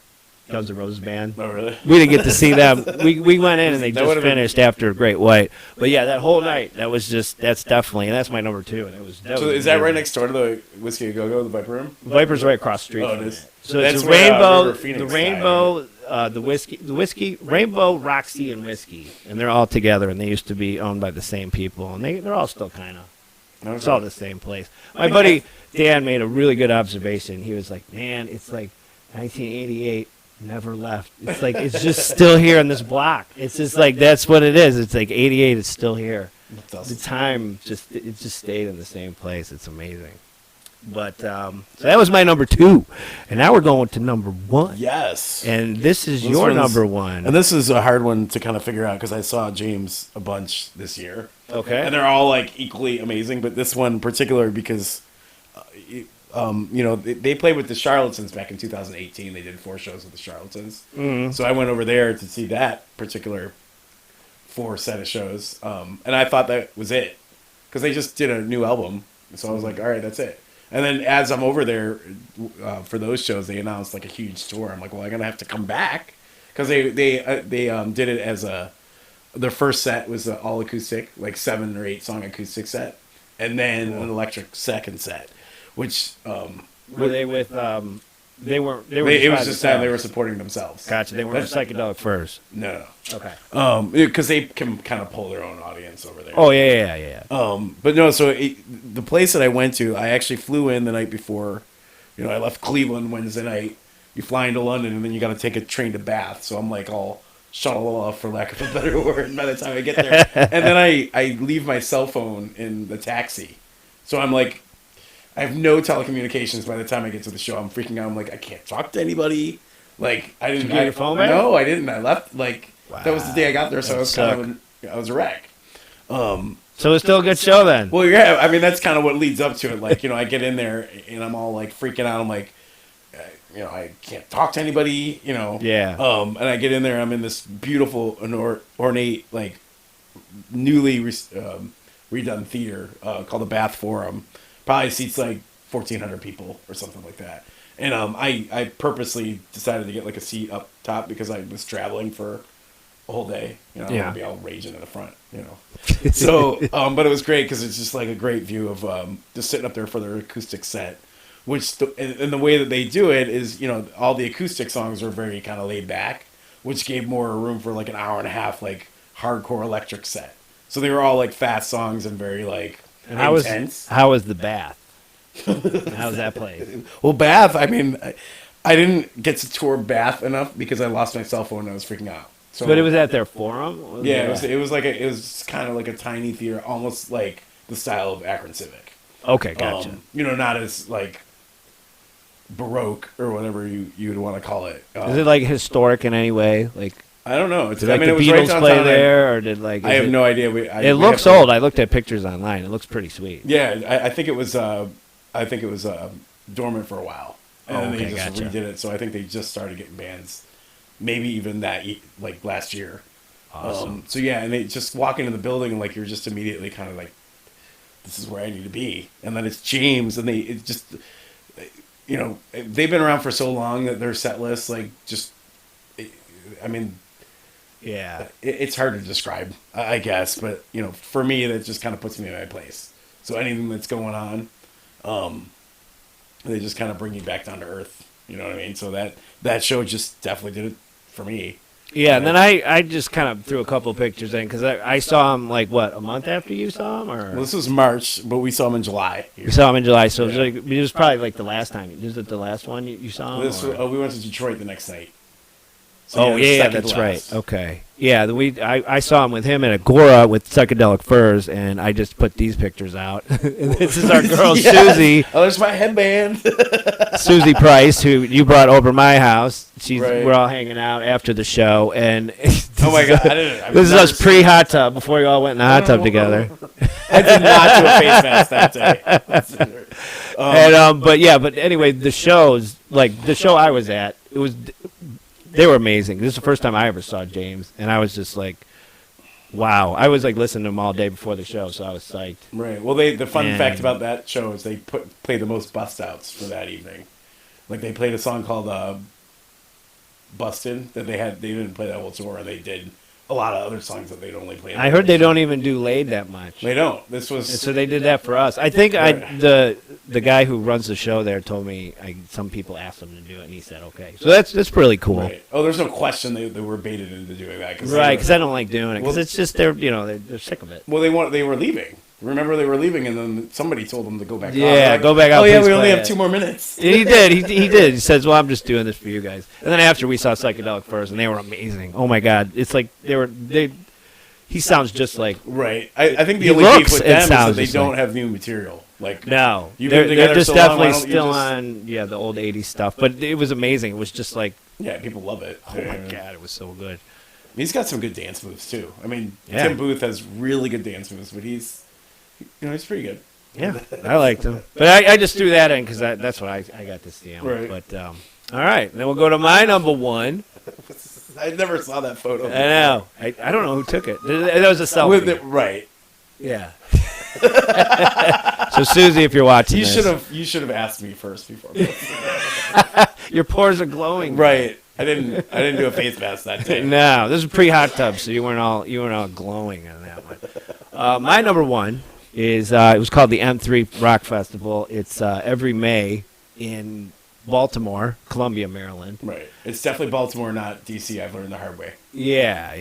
Guns N' Roses band. Oh, really? We didn't get to see them. We went in and they That just would've been- finished after Great White. But yeah, that whole night, that's definitely, and that's my number 2. And it was. So was is that right amazing. next door to the Whiskey a Go Go, the Viper Room? Viper's right across the street. Oh, it from is. So That's it's the where, Rainbow, River Phoenix the died, Rainbow, the whiskey, Rainbow, Roxy, and Whiskey, and they're all together, and they used to be owned by the same people, and they're all still kind of. It's all the same place. My buddy Dan made a really good observation. He was like, "Man, it's like 1988 never left. It's like it's just still here on this block. It's just like that's what it is. It's like 88 is still here. The time just stayed in the same place. It's amazing." But so that was my number 2, and now we're going to number 1. Yes. And this is This your one's- number 1. And this is a hard one to kind of figure out because I saw James a bunch this year. Okay. And they're all like equally amazing, but this one in particular because, you know, they played with the Charlatans back in 2018. They did 4 shows with the Charlatans. Mhm. So I went over there to see that particular 4 set of shows. And I thought that was it because they just did a new album. So I was like, all right, that's it. And then as I'm over there for those shows, they announced like a huge tour. I'm like, well, I'm gonna have to come back because they did it as their first set was an all acoustic, like 7 or 8 song acoustic set, and then an electric second set, which Were they with they were it was by just that they were themselves. supporting themselves. Gotcha. They weren't psychedelic first. No, Okay. because they can kind of pull their own audience over there. Oh yeah. But no, so the place that I went to, I actually flew in the night before. You know, I left Cleveland Wednesday night. You fly into London, and then you got to take a train to Bath. So I'm like all shuttle off, for lack of a better word, by the time I get there. And then I leave my cell phone in the taxi. So I'm like, I have no telecommunications by the time I get to the show. I'm freaking out. I'm like, I can't talk to anybody. Like, I didn't Did you get your phone back? No, I didn't. I left. Like, that was the Wow. day I got there, so I That was kind of I was a wreck. So it's still a good show then. Well, yeah, I mean, that's kind of what leads up to it. Like, you know, I get in there and I'm all like freaking out. I'm like, you know, I can't talk to anybody, you know. Yeah. And I get in there, I'm in this beautiful and ornate, like, newly redone theater called the Bath Forum. Probably seats like 1,400 people or something like that. And I purposely decided to get like a seat up top because I was traveling for a whole day. You know, I don't want to be all raging in the front, you know. So, but it was great because it's just like a great view of just sitting up there for their acoustic set. Which and the way that they do it is, you know, all the acoustic songs are very kind of laid back, which gave more room for like an hour and a half like hardcore electric set. So they were all like fast songs and very like And intense. how was the Bath? How was that played? Well, Bath, I mean, I didn't get to tour Bath enough because I lost my cell phone and I was freaking out. So, But it was at their forum. yeah, it was kind of like a tiny theater, almost like the style of Akron Civic. Okay, gotcha. You know, not as like Baroque or whatever you would want to call it. Is it like historic in any way? Like, I don't know. It's, did I like mean, the it was right Beatles downtown. play there, or did like? I have no idea. It looks old. I looked at pictures online. It looks pretty sweet. Yeah, I think it was. I think it was dormant for a while, and then they just redid it. So I think they just started getting bands, maybe even like last year. Awesome. So yeah, and they just walk into the building and like you're just immediately kind of like, this is where I need to be. And then it's James, and it just, you know, they've been around for so long that their set list like just, I mean. Yeah. It's hard to describe, I guess, but you know, for me, that just kind of puts me in my place. So anything that's going on, they just kind of bring you back down to earth. You know what I mean? So that show just definitely did it for me. Yeah, and then I just kind of threw a couple pictures in because I saw him like a month after you saw him, or Well, this was March, but we saw him in July. you saw him in July, so it was probably like the last time. Was it the last one you saw him? This or- we went to Detroit the next night. So Oh yeah, yeah, second that's to right. last. Okay, yeah, I saw him with him at Agora with Psychedelic Furs, and I just put these pictures out. And this is our girl Yes. Susie, Oh, there's my headband. Susie Price, who you brought over my house. Right. We're all hanging out after the show, and Oh my god! I've this is never us pre-hot tub before you all went in the hot tub together. I did not do a face mask that day. And but anyway, the shows, like the show I was at, they were amazing. This is the first time I ever saw James, and I was just like, wow. I was like listening to him all day before the show, so I was psyched. Right. Well, the fun And- fact about that show is they played the most bust outs for that evening. Like they played a song called "Busted" that they didn't play that whole tour. They did a lot of other songs that they'd only play. I heard they don't even do Laid that much. They don't. This And was so they did that for us. I think Right. the guy who runs the show there told me some people asked him to do it, and he said okay. So that's really cool. right. Oh, there's no question they were baited into doing that. Right, because I don't like doing it. Because Well- it's just they're sick of it. Well, they were leaving. Remember, they were leaving, and then somebody told them to go back. Yeah, out. They're like, go back out, Oh yeah, please we only play have it." 2 more minutes. He did. He did. He says, "Well, I'm just doing this for you guys." And then after we saw Psychedelic Furs, and they were amazing. Oh my God, it's like they. He sounds just like Right. I think the He only looks beef with and them is that sounds they just don't like- have new material. Like no. You've been They're together just so long, why definitely don't you still just- on the old '80s stuff. But it was amazing. It was just like, Yeah, people love it. oh my God, it was so good. He's got some good dance moves too. I mean, Yeah. Tim Booth has really good dance moves, but he's pretty good. Yeah, I liked him. But I just threw that in because that's what I got to see him. Right. But all right, then we'll go to my number one. I never saw that photo. I know. I don't know who took it. That was a selfie. With it, right. Yeah. So Susie, if you're watching, You this, should have asked me first before. your pores are glowing. Right. I didn't do a face mask that day. No, this is pre-hot tub, so you weren't all glowing on that one. My number one is it was called the M3 Rock Festival. It's every May in Baltimore, Columbia, Maryland. Right. It's definitely Baltimore, not DC. I've learned the hard way. Yeah.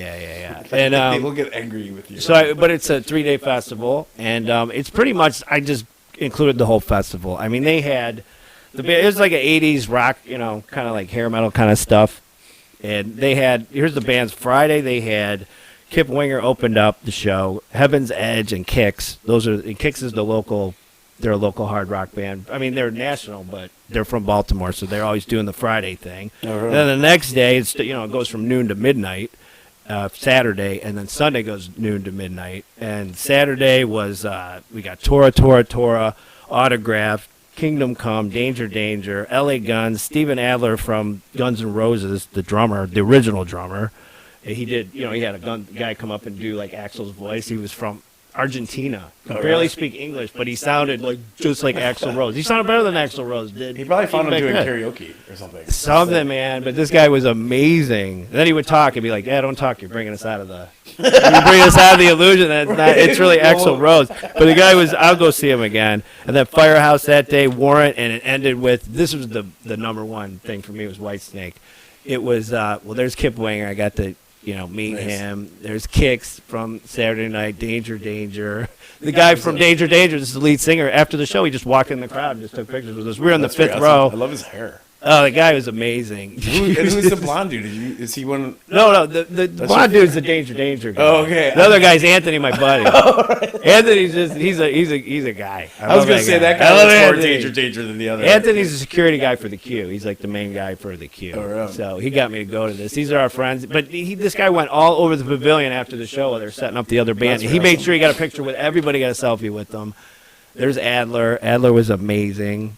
And People get angry with you. but it's a 3-day festival, and it's pretty much I just included the whole festival. I mean, they had it was like an 80s rock, kind of like hair metal kind of stuff. And they had here's the bands. Friday they had Kip Winger opened up the show. Heaven's Edge and Kix. Kix is they're a local hard rock band. I mean, they're national, but they're from Baltimore, so they're always doing the Friday thing. Oh, really? And then the next day, it goes from noon to midnight, Saturday, and then Sunday goes noon to midnight. And Saturday was we got Tora, Autograph, Kingdom Come, Danger Danger, L.A. Guns, Steven Adler from Guns N' Roses, the drummer, the original drummer. He did, he had a guy come up and do like Axl's voice. He was from Argentina. He barely speak English, but he sounded just like Axl Rose. He sounded better than Axl Rose did. He probably found him back doing then. karaoke or something. Something, man. But this guy was amazing. And then he would talk and be like, "Yeah, don't talk. You're bringing us out of the illusion that it's really Axl Rose." But the guy was. I'll go see him again. And then Firehouse that day, Warrant, and it ended with this was the number one thing for me was Whitesnake. It was there's Kip Winger. I got to meet Nice. him. There's Kix from Saturday Night, Danger. The guy from Danger, this is the lead singer. After the show, he just walked in the crowd and just took pictures with us. We were in the That's pretty fifth awesome. I row. love his hair. Oh, the guy was amazing. And who's the blonde dude? Is he one? No, the blonde dude's the Danger guy. Oh, okay. The other guy's Anthony, my buddy. Anthony's just he's a guy. I was gonna say that I guy love was more Anthony. danger than the other. Anthony's a security guy for the Q. He's like the main guy for the Q. Oh, really? So he got me to go to this. These are our friends. But this guy went all over the pavilion after the show while they're setting up the other band. That's He made awesome. sure he got a picture with everybody, got a selfie with them. There's Adler. Adler was amazing.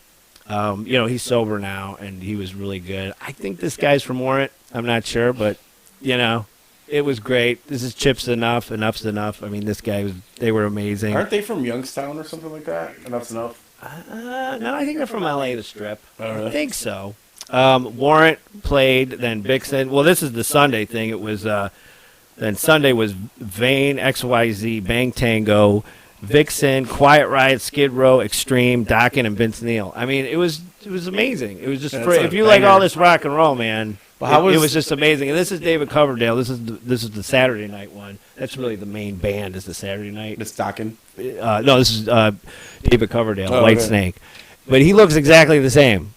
He's sober now, and he was really good. I think this guy's from Warrant. I'm not sure, but, it was great. This is Chips Enough. Enough's Enough. I mean, they were amazing. Aren't they from Youngstown or something like that? Enough's enough. No, I think they're from L.A., the Strip. Oh, really? I think so. Warrant played, then Bixen. Well, this is the Sunday thing. It was, then Sunday was Vane, XYZ, Bang Tango, Vixen, Quiet Riot, Skid Row, Extreme, Dokken, and Vince Neil. I mean, it was amazing. It was just if you like all this rock and roll, man. Well, it was just amazing. And this is David Coverdale. This is the Saturday night one. That's really the main band. Is the Saturday night? It's Dokken. No, this is David Coverdale, White okay. Snake. But he looks exactly the same.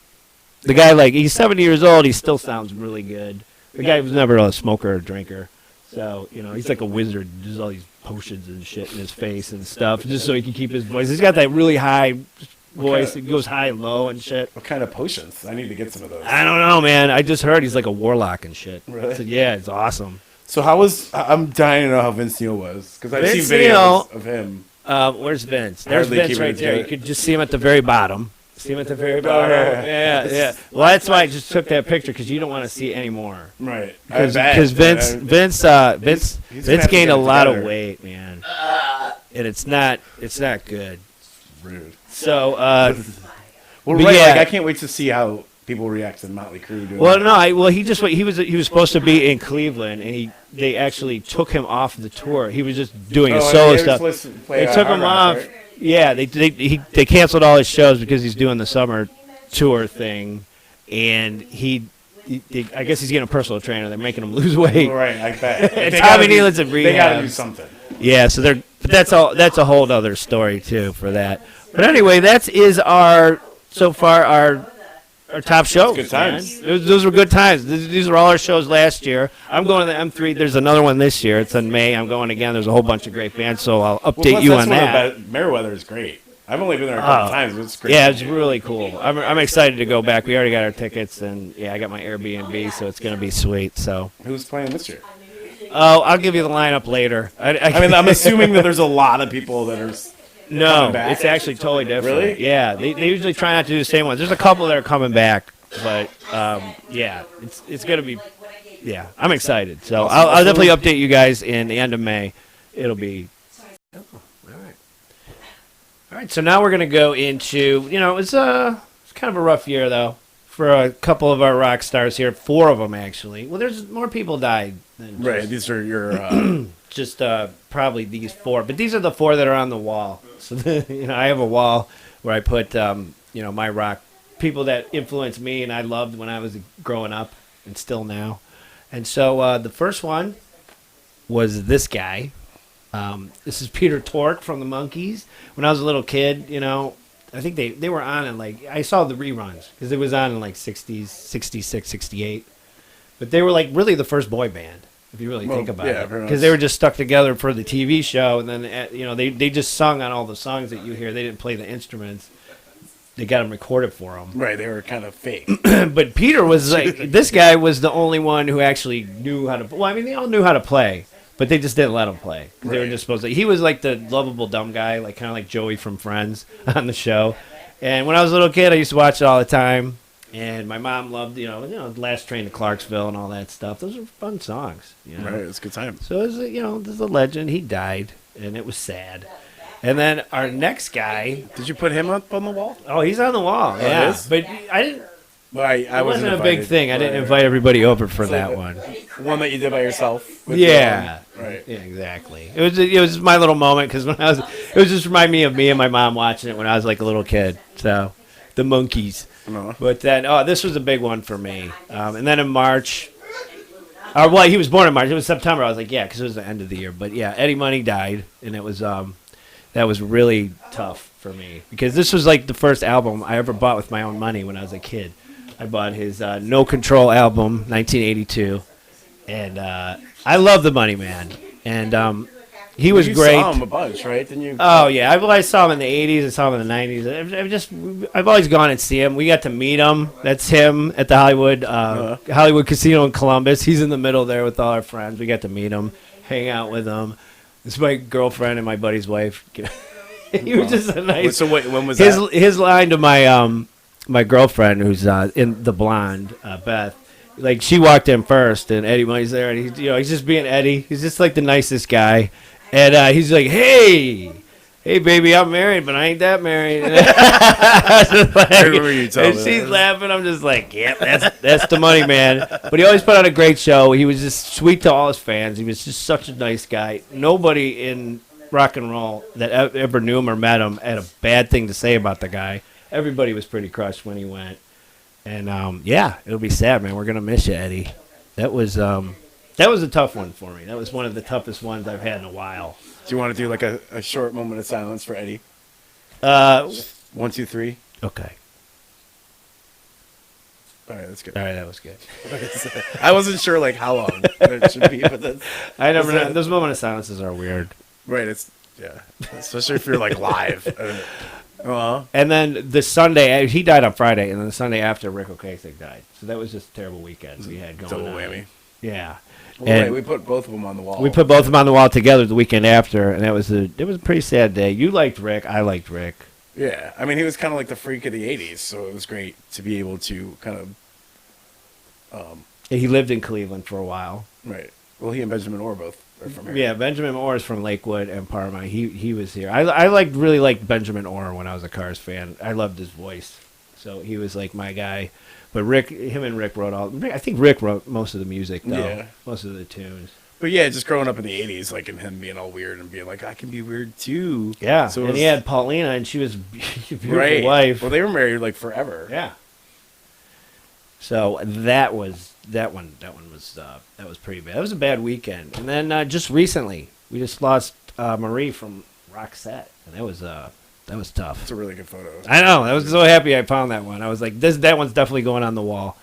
The guy, like, he's 70 years old. He still sounds really good. The guy was never a smoker or drinker. So, he's like a wizard. There's all these potions and shit in his face and stuff just so he can keep his voice. He's got that really high voice. It goes high and low and shit. What kind of potions? I need to get some of those. I don't know, man. I just heard he's like a warlock and shit. Really? So, yeah, it's awesome. So I'm dying to know how Vince Neil was. Because I've seen Vince videos Neil- of him. Where's Vince? There's Hardly Vince keeping right it there. You together. could just see him at the very bottom. See him at the very bottom. yeah. Yeah. Well, that's why I just took that picture because you don't want to see it anymore. Right. Because Vince he's gonna have to gained get a it lot of together. weight, man, and it's not good. Rude. So, Well, but right. yeah. Like, I can't wait to see how people react to Motley Crue doing well, that. no, he was supposed to be in Cleveland, and they actually took him off the tour. He was just doing his solo stuff. They took him off. Right? Yeah, they canceled all his shows because he's doing the summer tour thing, and I guess he's getting a personal trainer. They're making him lose weight. Right, I bet. And They Tommy gotta do- Nealon's in They got to rehab. do something. Yeah, so but that's a whole other story too for that. But anyway, is our top shows. Good times. Man. Those were good times. These are all our shows last year. I'm going to the M3. There's another one this year. It's in May. I'm going again. There's a whole bunch of great bands, so I'll update Plus, you that's on one of that. the Meriwether is great. I've only been there a couple times, but it's great. Yeah, it's really cool. I'm excited to go back. We already got our tickets, and yeah, I got my Airbnb, so it's gonna be sweet. So, Who's playing this year? I'll give you the lineup later. I mean, I'm assuming that there's a lot of people that are. no, coming back? it's actually totally different. Really? Yeah, they usually try not to do the same ones. There's a couple that are coming back, but yeah, it's gonna be. Yeah, I'm excited. So I'll definitely update you guys in the end of May. It'll be. All right, so now we're going to go into, it's kind of a rough year, though, for a couple of our rock stars here. 4 of them, actually. Well, there's more people died than Right, these are your. just probably these 4. But these are the 4 that are on the wall. So, I have a wall where I put, my rock, people that influenced me and I loved when I was growing up and still now. And so the first one was this guy. This is Peter Tork from the Monkees. When I was a little kid, I think they were on in I saw the reruns because it was on in 60s, 66, 68. But they were really the first boy band, if you really think about it. pretty Because much. they were just stuck together for the TV show, and then, they just sung on all the songs that you hear. They didn't play the instruments. They got them recorded for them. Right, they were kind of fake. But Peter was this guy was the only one who actually knew how to. Well, I mean, they all knew how to play, but they just didn't let him play. 'Cause They were Right. just supposed to. He was like the lovable dumb guy, kind of like Joey from Friends on the show. And when I was a little kid, I used to watch it all the time. And my mom loved, Last Train to Clarksville and all that stuff. Those are fun songs. Right, it's a good time. So it was, this is a legend. He died, and it was sad. And then our next guy. Did you put him up on the wall? Oh, he's on the wall. it Yeah, is? but I didn't. Well, I It wasn't wasn't a big invited, thing. I didn't right. invite everybody over for So that the- one. One that you did by yourself. with Yeah. Right. Yeah, exactly. It was my little moment because it was just remind me of me and my mom watching it when I was like a little kid. So, the Monkees. No. But then, this was a big one for me. And then in March, he was born in March. It was September. I was like, yeah, because it was the end of the year. But yeah, Eddie Money died, and it was that was really tough for me because this was like the first album I ever bought with my own money when I was a kid. I bought his No Control album, 1982, and I love the Money Man, and he was you great. saw him a bunch, right? Didn't you? Oh yeah, I saw him in the '80s. I saw him in the '90s. I've always gone and see him. We got to meet him. That's him at the Hollywood Casino in Columbus. He's in the middle there with all our friends. We got to meet him, hang out with him. This is my girlfriend and my buddy's wife. He was just a nice. So wait, when was his that? his line to my girlfriend who's in the blonde Beth. Like she walked in first, and Eddie Money's there, and he's just being Eddie. He's just like the nicest guy. And he's like, hey, baby, I'm married, but I ain't that married. I remember you telling And me she's that. laughing. I'm just like, yep, that's the Money Man. But he always put on a great show. He was just sweet to all his fans. He was just such a nice guy. Nobody in rock and roll that ever knew him or met him had a bad thing to say about the guy. Everybody was pretty crushed when he went. And, yeah, it'll be sad, man. We're going to miss you, Eddie. That was a tough one for me. That was one of the toughest ones I've had in a while. Do you want to do like a short moment of silence for Eddie? 1, 2, 3. Okay. All right, that's good. All right, that was good. I wasn't sure like how long it should be, but that's I never know. Those moment of silences are weird. right. It's yeah, especially if you're like live. And then the Sunday, he died on Friday, and then the Sunday after, Rick Ocasek died. So that was just a terrible weekend we had going double on. whammy. Yeah. Well, And right, we put both of them on the wall. we put both of them on the wall together the weekend after, and it was a pretty sad day. You liked Rick. I liked Rick. Yeah, I mean he was kind of like the freak of the '80s, so it was great to be able to kind of He lived in Cleveland for a while. right. Well, he and Benjamin Orr both are from here. Yeah, Benjamin Orr is from Lakewood and Parma. He was here. I really liked Benjamin Orr when I was a Cars fan. I loved his voice, so he was like my guy. But him and Rick wrote all. I think Rick wrote most of the music though. Yeah. Most of the tunes. But yeah, just growing up in the '80s, like, and him being all weird and being like, I can be weird too. Yeah, So it and was- he had Paulina, and she was a beautiful right. wife. Well, they were married like forever. Yeah. So that one was pretty bad. It was a bad weekend. And then just recently, we just lost Marie from Roxette, and that was tough. It's a really good photo. I know. I was so happy I found that one. I was like, that one's definitely going on the wall.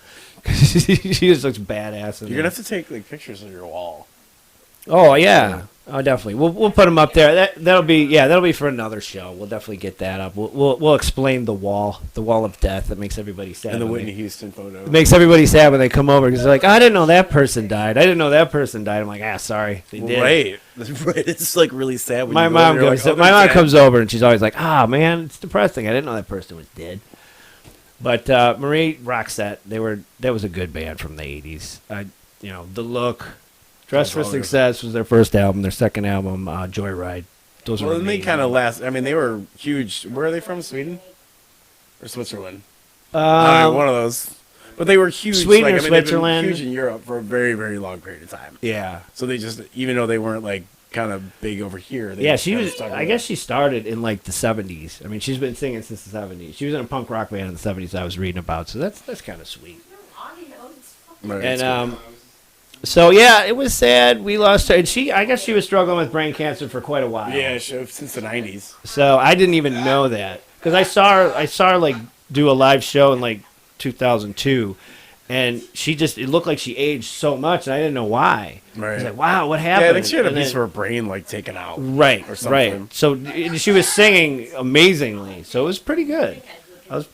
She just looks badass. You're gonna have to take like pictures of your wall. Oh yeah. Oh, definitely. We'll put them up there. That'll be for another show. We'll definitely get that up. We'll explain the wall of death that makes everybody sad. And the when Whitney they- Houston photo. It makes everybody sad when they come over because they're like, I didn't know that person died. I didn't know that person died. I'm like, sorry, they did. Right. Right. It's like really sad when My you go mom and you're goes. like, oh, my they're mom dead. comes over and she's always like, man, it's depressing. I didn't know that person was dead. But Marie Roxette, that was a good band from the '80s. The Look, Dress for That's all good. Success was their first album. Their second album, Joyride. Those Well, were then they amazing. kind of last. I mean, they were huge. Where are they from? Sweden or Switzerland? I don't know, one of those. But they were huge. Sweden or they've been Switzerland. huge in Europe for a very, very long period of time. Yeah. So they just, even though they weren't like kind of big over here. They Yeah, just she kinda was. stuck I with guess it. she started in like the '70s. I mean, she's been singing since the '70s. She was in a punk rock band in the '70s. I was reading about, so that's kind of sweet. Right, And that's cool. so yeah, it was sad. We lost her, and I guess she was struggling with brain cancer for quite a while. Yeah, since the '90s. So I didn't even know that because I saw her like do a live show in like 2002, and it looked like she aged so much, and I didn't know why. I was Right. like, wow, what happened? Yeah, I think she had a And piece then- of her brain like taken out. Right, or something. right. So she was singing amazingly, so it was pretty good. I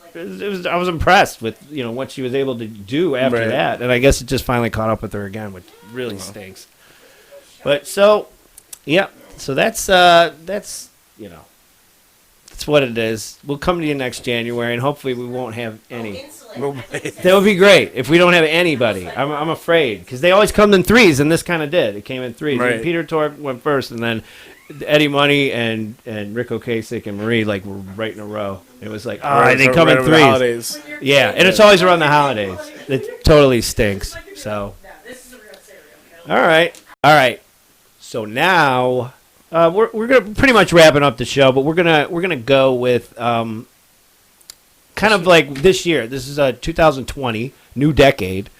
was impressed with what she was able to do after Right. that, and I guess it just finally caught up with her again, which really stinks. But so, yeah, so that's that's what it is. We'll come to you next January, and hopefully we won't have any. That would be great if we don't have anybody. I'm afraid because they always come in threes, and this kind of did. It came in threes. Right. Peter Torp went first, and then Eddie Money and Rick Ocasek and Marie were right in a row. It was like, Right, they so come right in over the threes. holidays. Yeah, and it's always around the holidays. It totally stinks. So, all right. So now we're gonna pretty much wrapping up the show, but we're gonna go with kind of like this year. This is 2020, new decade,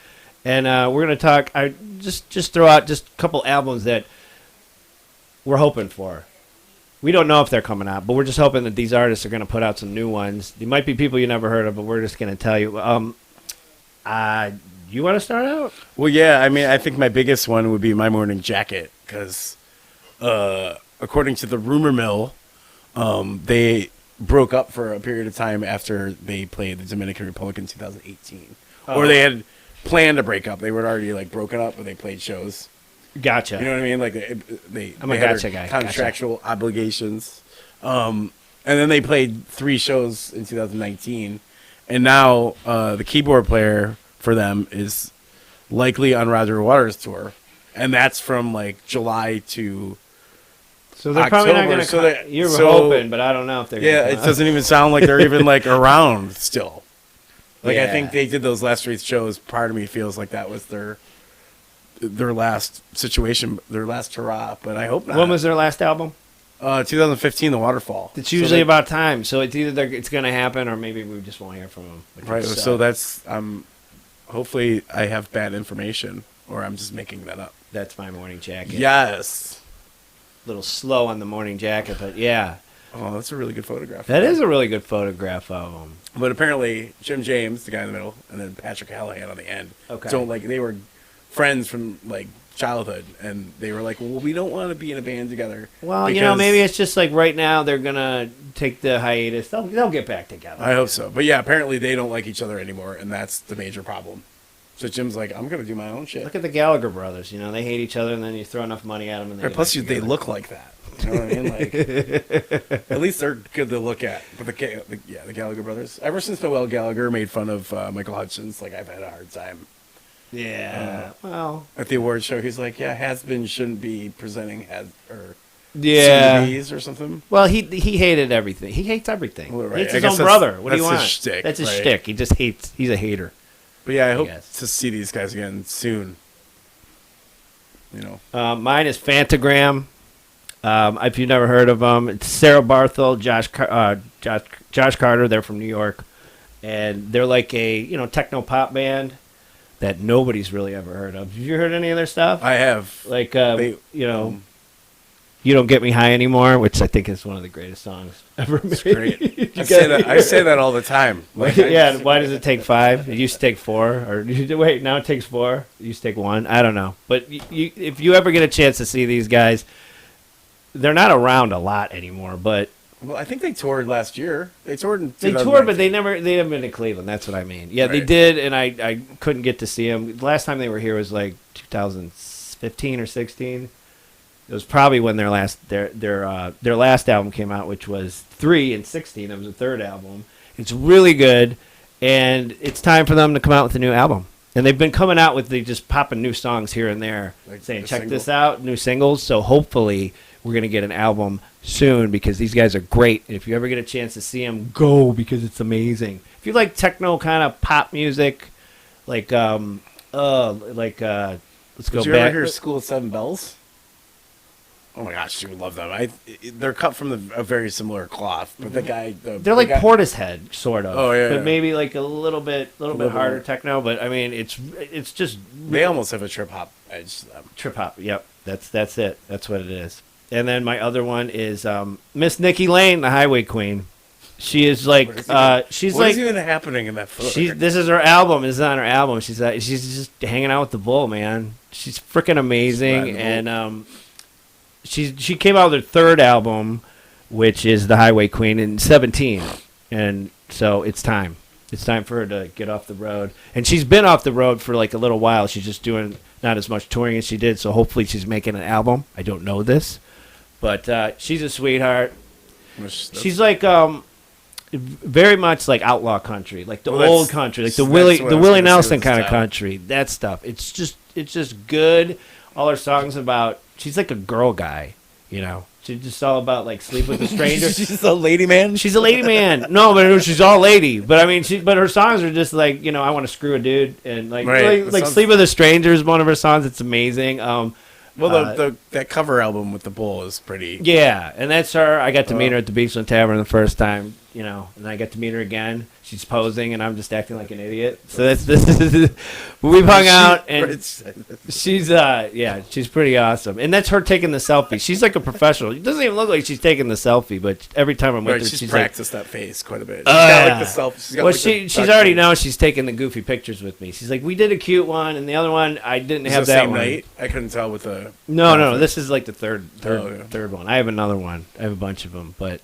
and we're gonna talk. I just throw out just a couple albums that we're hoping for. We don't know if they're coming out, but we're just hoping that these artists are going to put out some new ones. They might be people you never heard of, but we're just going to tell you. You want to start out? Well, yeah. I mean, I think my biggest one would be My Morning Jacket because, according to the rumor mill, they broke up for a period of time after they played the Dominican Republic in 2018, or they had planned to break up. They were already like broken up, but they played shows. Gotcha. You know what I mean? Like they I'm a had gotcha their guy. contractual obligations. And then they played 3 shows in 2019, and now the keyboard player for them is likely on Roger Waters' tour, and that's from like July to So they're probably not October, going so to. they- You're so- hoping, but I don't know if they're. yeah. gonna It doesn't even sound like they're even like around still. Like I Yeah. think they did those last 3 shows. Part of me feels like that was their last situation, their last hurrah. But I hope not. When was their last album? 2015, The Waterfall. It's usually about time, so it's either it's going to happen or maybe we just won't hear from them. Right. So that's hopefully I have bad information or I'm just making that up. That's my morning jacket. Yes. A little slow on the morning jacket, but yeah. Oh, that's a really good photograph. That is a really good photograph of them. But apparently Jim James, the guy in the middle, and then Patrick Callahan on the end. Okay. So they were friends from childhood, and they were like, well, we don't want to be in a band together. Well, maybe it's just like right now they're gonna take the hiatus. They'll get back together. I hope so. But yeah, apparently they don't like each other anymore, and that's the major problem. So Jim's like, I'm gonna do my own shit. Look at the Gallagher brothers. They hate each other, and then you throw enough money at them, and Plus, they look like that. You know what I mean? At least they're good to look at. But the Gallagher brothers. Ever since Noel Gallagher made fun of Michael Hutchins, I've had a hard time. Yeah. Well, at the award show, he's like, has-been shouldn't be presenting yeah, CDs or something. Well, he hated everything. He hates everything. Well, right. He hates I his guess own brother. What do you that's want? his shtick, That's his right. shtick. He just hates. He's a hater. But yeah, I hope guess. to see these guys again soon. Mine is Fantagram. If you've never heard of them, it's Sarah Barthel, Josh Carter. They're from New York, and they're like a techno pop band that nobody's really ever heard of. Have you heard any of their stuff? I have. You Don't Get Me High Anymore, which I think is one of the greatest songs ever made. It's great. I say that all the time. Why does it take 5? It used to take 4. Or wait, now it takes 4. It used to take 1. I don't know. But if you ever get a chance to see these guys, they're not around a lot anymore. But I think they toured last year. They toured but they haven't been to Cleveland. That's what I mean. Yeah, They did, and I couldn't get to see them. The last time they were here was 2015 or 16. It was probably when their last album came out, which was 3 and 16. It was the third album. It's really good, and it's time for them to come out with a new album. And they've been coming out with just popping new songs here and there, saying check this out, new singles. So hopefully we're gonna get an album soon because these guys are great. And if you ever get a chance to see them, go because it's amazing. If you like techno kind of pop music, let's go back. Did you ever hear School of Seven Bells? Oh my gosh, you would love them. They're cut from a very similar cloth, but they're like Portishead, sort of. Oh yeah, but maybe a little bit harder techno. But I mean, it's just they almost have a trip hop edge to them. Trip hop, yep. That's it. That's what it is. And then my other one is Miss Nikki Lane, the Highway Queen. She is she's what is even happening in that photo? This is her album. This is on her album. She's just hanging out with the bull, man. She's freaking amazing, and She came out with her third album, which is The Highway Queen, in 2017. And so it's time. It's time for her to get off the road. And she's been off the road for a little while. She's just doing not as much touring as she did. So hopefully she's making an album. I don't know this. But she's a sweetheart. She's very much like outlaw country, like the old country, like the Willie Nelson kind of country. That stuff. It's just good. All her songs about. She's like a girl guy, She's just all about sleep with a stranger. She's a lady man. She's a lady man. No, but she's all lady. But I mean, but her songs are just I want to screw a dude and Sleep with a Stranger is one of her songs. It's amazing. That cover album with the bull is pretty. Yeah, and that's her. I got to meet her at the Beachland Tavern the first time, and I got to meet her again. She's posing, and I'm just acting like an idiot. So we've hung out, and she's she's pretty awesome. And that's her taking the selfie. She's like a professional. It doesn't even look like she's taking the selfie, but every time I'm with her, she's practiced that face quite a bit. She's got the selfie. She's already known she's taking the goofy pictures with me. She's like, we did a cute one, and the other one I didn't have that same one. Night? I couldn't tell with the. No. This is the third one. I have another one. I have a bunch of them, but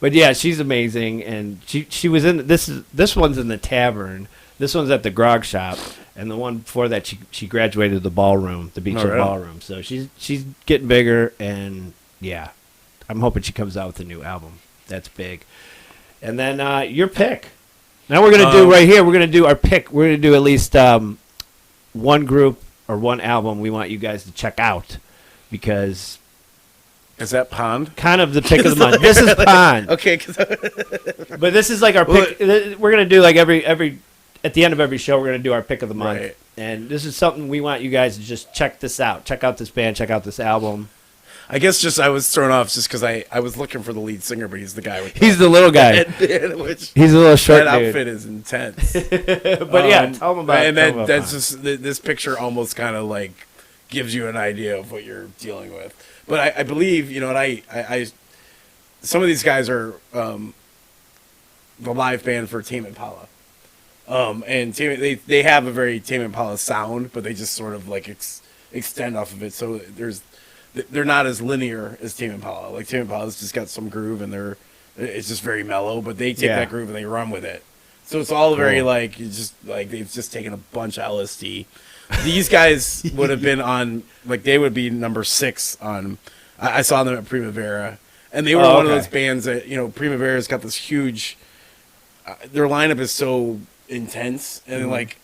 but yeah, she's amazing, and she was in this one's in the tavern. This one's at the grog shop, and the one before that she graduated the ballroom, the Beachland Ballroom. So she's getting bigger, and yeah, I'm hoping she comes out with a new album. That's big. And then your pick. Now we're gonna do right here. We're gonna do our pick. We're gonna do at least one group or one album we want you guys to check out, because is that Pond? Kind of the pick of the month. This is Pond. Okay. But this is our pick. We're going to do every at the end of every show, we're going to do our pick of the month. Right. And this is something we want you guys to just check this out. Check out this band. Check out this album. I guess just I was thrown off just because I was looking for the lead singer, but he's the guy with He's the little guy. headband, which He's a little short that dude. outfit is intense. But yeah, tell him about it. And Tell him about that's Pond. just this picture almost kind of like gives you an idea of what you're dealing with. But I believe, you know, and I some of these guys are the live band for Tame Impala. And they have a very Tame Impala sound, but they just sort of like extend off of it. So they're not as linear as Tame Impala. Like Tame Impala's just got some groove, and it's just very mellow. But they take that groove and they run with it. So it's all very like you just like they've just taken a bunch of LSD. These guys would have been on like they would be number 6 on. I saw them at Primavera, and they were one of those bands that, you know, Primavera's got this huge. Their lineup is so intense, and like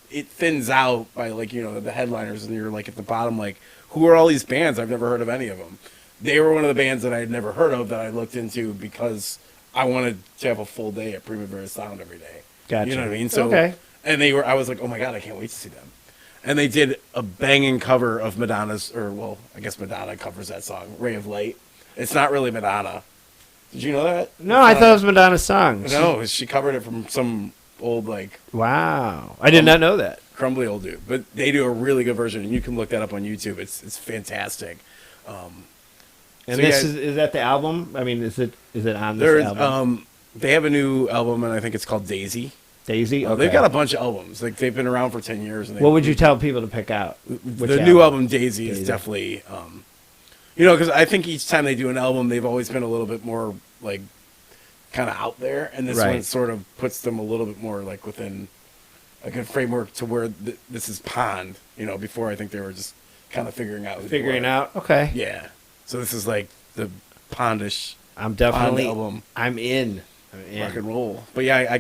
it thins out by like, you know, the headliners, and you're like at the bottom like, who are all these bands? I've never heard of any of them. They were one of the bands that I had never heard of that I looked into because I wanted to have a full day at Primavera Sound every day. Gotcha. You know what I mean? So okay. And I was like, oh my god, I can't wait to see them. And they did a banging cover of Madonna's, or well, I guess Madonna covers that song, Ray of Light. It's not really Madonna. Did you know that? No, I thought it was Madonna's song. No, she covered it from some old like Wow, I did not know that. crumbly old dude. But they do a really good version, and you can look that up on YouTube. It's fantastic. And so this yeah, is that the album? I mean, is it on this there's album? they have a new album, and I think it's called Daisy. Daisy? Okay. They've got a bunch of albums. Like they've been around for 10 years. And What would you tell people to pick out? the new album Daisy is definitely, you know, because I think each time they do an album, they've always been a little bit more like kind of out there, and this one sort of puts them a little bit more like within a good framework to where this is Pond. You know, before I think they were just kind of figuring out. Who they were. out? Okay. Yeah. So this is like the Pondish. I'm definitely. Pond album. I'm in. Rock and roll. But yeah,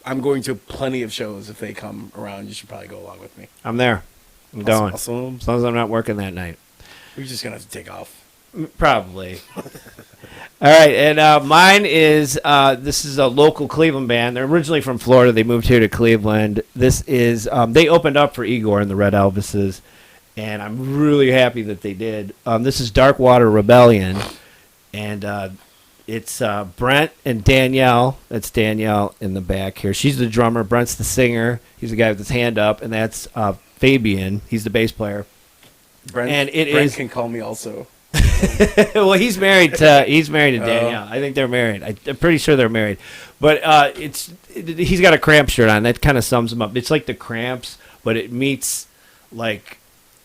I'm going to plenty of shows if they come around. You should probably go along with me. I'm there. I'm going. Awesome. As long as I'm not working that night. We're just gonna have to take off. Probably. All right, and mine is this is a local Cleveland band. They're originally from Florida. They moved here to Cleveland. This is they opened up for Igor and the Red Elvises, and I'm really happy that they did. This is Darkwater Rebellion, and it's Brent and Danielle. That's Danielle in the back here. She's the drummer. Brent's the singer. He's the guy with his hand up, and that's Fabian. He's the bass player. Brent can call me also. Well, he's married to Danielle. I think they're married. I'm pretty sure they're married. But he's got a Cramp shirt on. That kind of sums him up. It's like the Cramps, but it meets like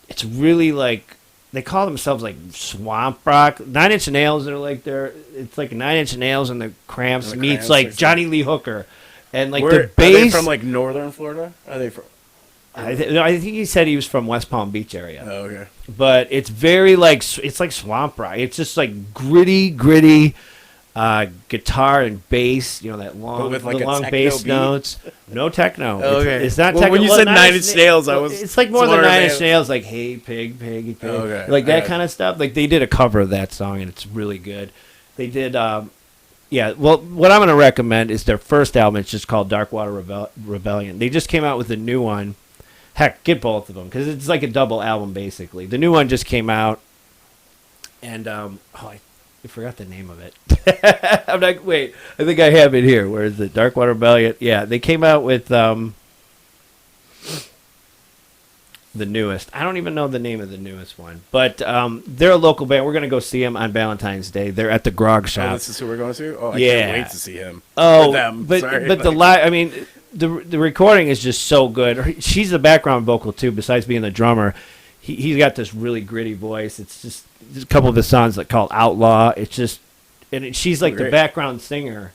it's really like they call themselves like swamp rock. 9 Inch Nails are like it's like 9 Inch Nails and the Cramps meets like Johnny Lee Hooker, and like the bass. Are they from like northern Florida? Are they from? I think he said he was from West Palm Beach area. Oh, okay. But it's very like it's like swamp rock. It's just like gritty guitar and bass. You know that long, with like the a long techno bass beat? notes. No techno. Oh, okay. It's not Well, techno. when you said 9 Inch Nails, I was. It's like more than wondering 9 if Inch Nails. Like hey pig, piggy pig. Okay. Like that Yeah. kind of stuff. Like they did a cover of that song and it's really good. They did. Yeah. Well, what I'm going to recommend is their first album. It's just called Darkwater Rebellion. They just came out with a new one. Heck, get both of them because it's like a double album basically. The new one just came out, and I forgot the name of it. I'm like, wait, I think I have it here. Where is it? Darkwater Rebellion. Yeah, they came out with the newest. I don't even know the name of the newest one, but they're a local band. We're gonna go see them on Valentine's Day. They're at the Grog Shop. Oh, this is who we're going to. Oh, I Yeah. can't wait to see him. Oh, Or them. but Sorry, the live. I mean, the recording is just so good. She's the background vocal too. Besides being the drummer, he's got this really gritty voice. It's just a couple of his songs that called Outlaw. It's just she's like the Great. background singer,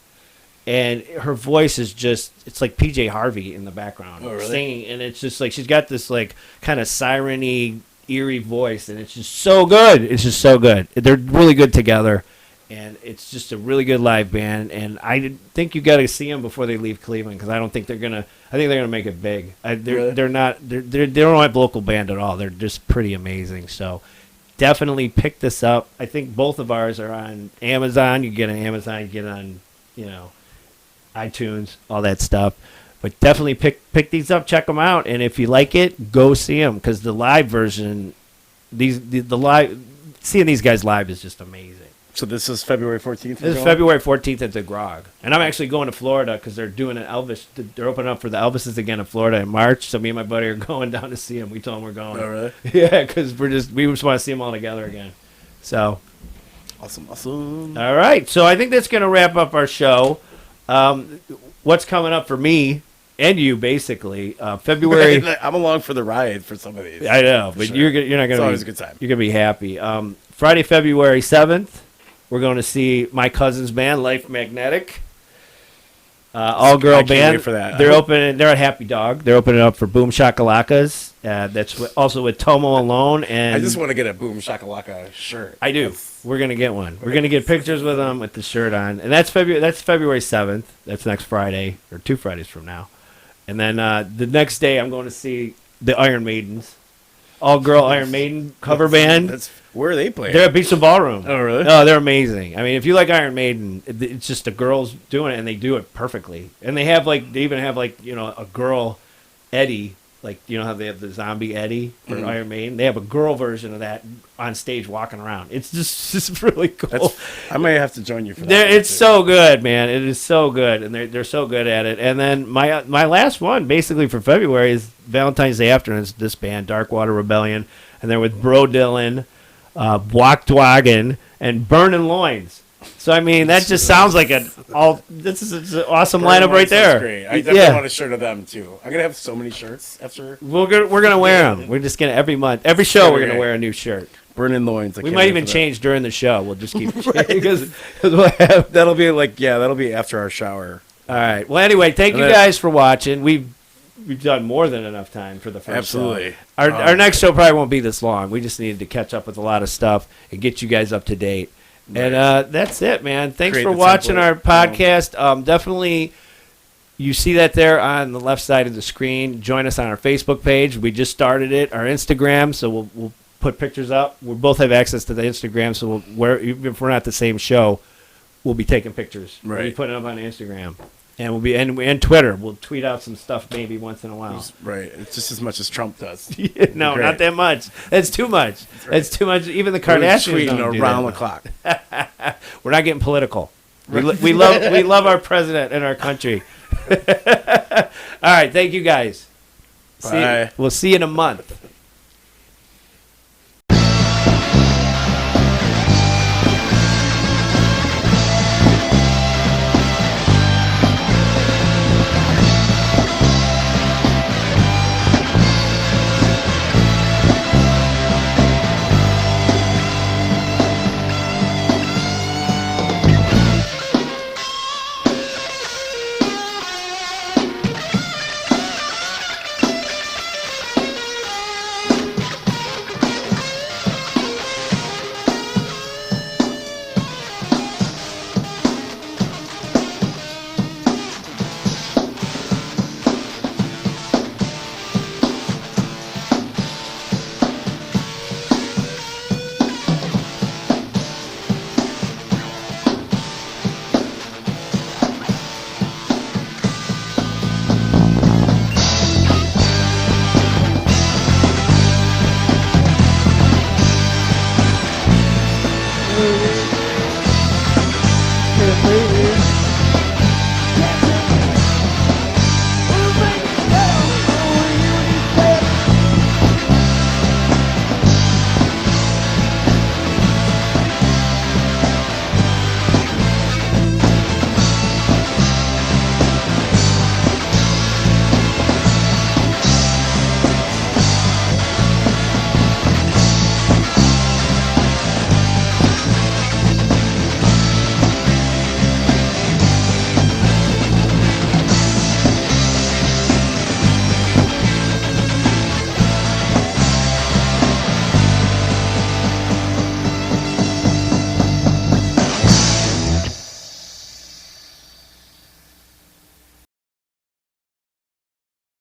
and her voice is just it's like PJ Harvey in the background singing, and it's just like she's got this like kind of siren-y, eerie voice, and it's just so good. It's just so good. They're really good together. And it's just a really good live band, and I think you got to see them before they leave Cleveland because I don't think they're gonna. I think they're gonna make it big. They're not. They don't have local band at all. They're just pretty amazing. So definitely pick this up. I think both of ours are on Amazon. You get it on Amazon. You get it on iTunes, all that stuff. But definitely pick these up. Check them out, and if you like it, go see them because the live version the live, seeing these guys live is just amazing. So this is February 14th. This is February 14th at the Grog, and I'm actually going to Florida because they're doing an Elvis. They're opening up for the Elvises again in Florida in March. So me and my buddy are going down to see him. We told him we're going. Oh, really? Yeah, because we just want to see them all together again. So, Awesome. all right. So I think that's going to wrap up our show. What's coming up for me and you, basically, February. I'm along for the ride for some of these. I know, but Sure. you're not going to. It's always a good time. You're going to be happy. Friday, February 7th. We're going to see my cousin's band, Life Magnetic. All-girl I can't band. wait for that. They're at Happy Dog. They're opening up for Boom Shakalakas. That's also with Tomo Alone. And I just want to get a Boom Shakalaka shirt. I do. We're going to get one. We're going to get pictures with them with the shirt on. And that's February 7th. That's next Friday, or 2 Fridays from now. And then the next day, I'm going to see the Iron Maidens. All-girl Iron Maiden cover band. Where are they playing? They're at Beach and Ballroom. Oh, really? Oh, they're amazing. I mean, if you like Iron Maiden, it's just the girls doing it, and they do it perfectly. And they even have a girl Eddie, how they have the zombie Eddie for Iron Maiden. They have a girl version of that on stage walking around. It's just really cool. I might have to join you for that. It's so good, man. It is so good, and they're so good at it. And then my last one, basically for February, is Valentine's Day afternoon. It's this band, Darkwater Rebellion, and they're with Bro Dylan, Dwagen, and Burnin' Loins. So I mean, that just sounds like this is an awesome lineup right there. Great. I definitely want a shirt of them too. I'm gonna have so many shirts after. We're gonna wear them. We're just gonna every show we're gonna wear a new shirt. Burning loins. We might even change during the show. We'll just keep because we'll have, that'll be after our shower. All right. Well, anyway, thank you guys for watching. We've done more than enough time for the first Absolutely. show. Our next show probably won't be this long. We just needed to catch up with a lot of stuff and get you guys up to date. And that's it, man. Thanks for watching our podcast. Definitely, you see that there on the left side of the screen. Join us on our Facebook page. We just started it. Our Instagram, so we'll put pictures up. We both have access to the Instagram, so even if we're not the same show, we'll be taking pictures. Right. We'll be putting them up on Instagram. And we'll be and Twitter. We'll tweet out some stuff maybe once in a while. Right. It's just as much as Trump does. No, not that much. That's too much. That's too much. Even the We're Kardashians tweeting don't do around that. the clock. We're not getting political. We love our president and our country. All right, thank you guys. Bye. We'll see you in a month.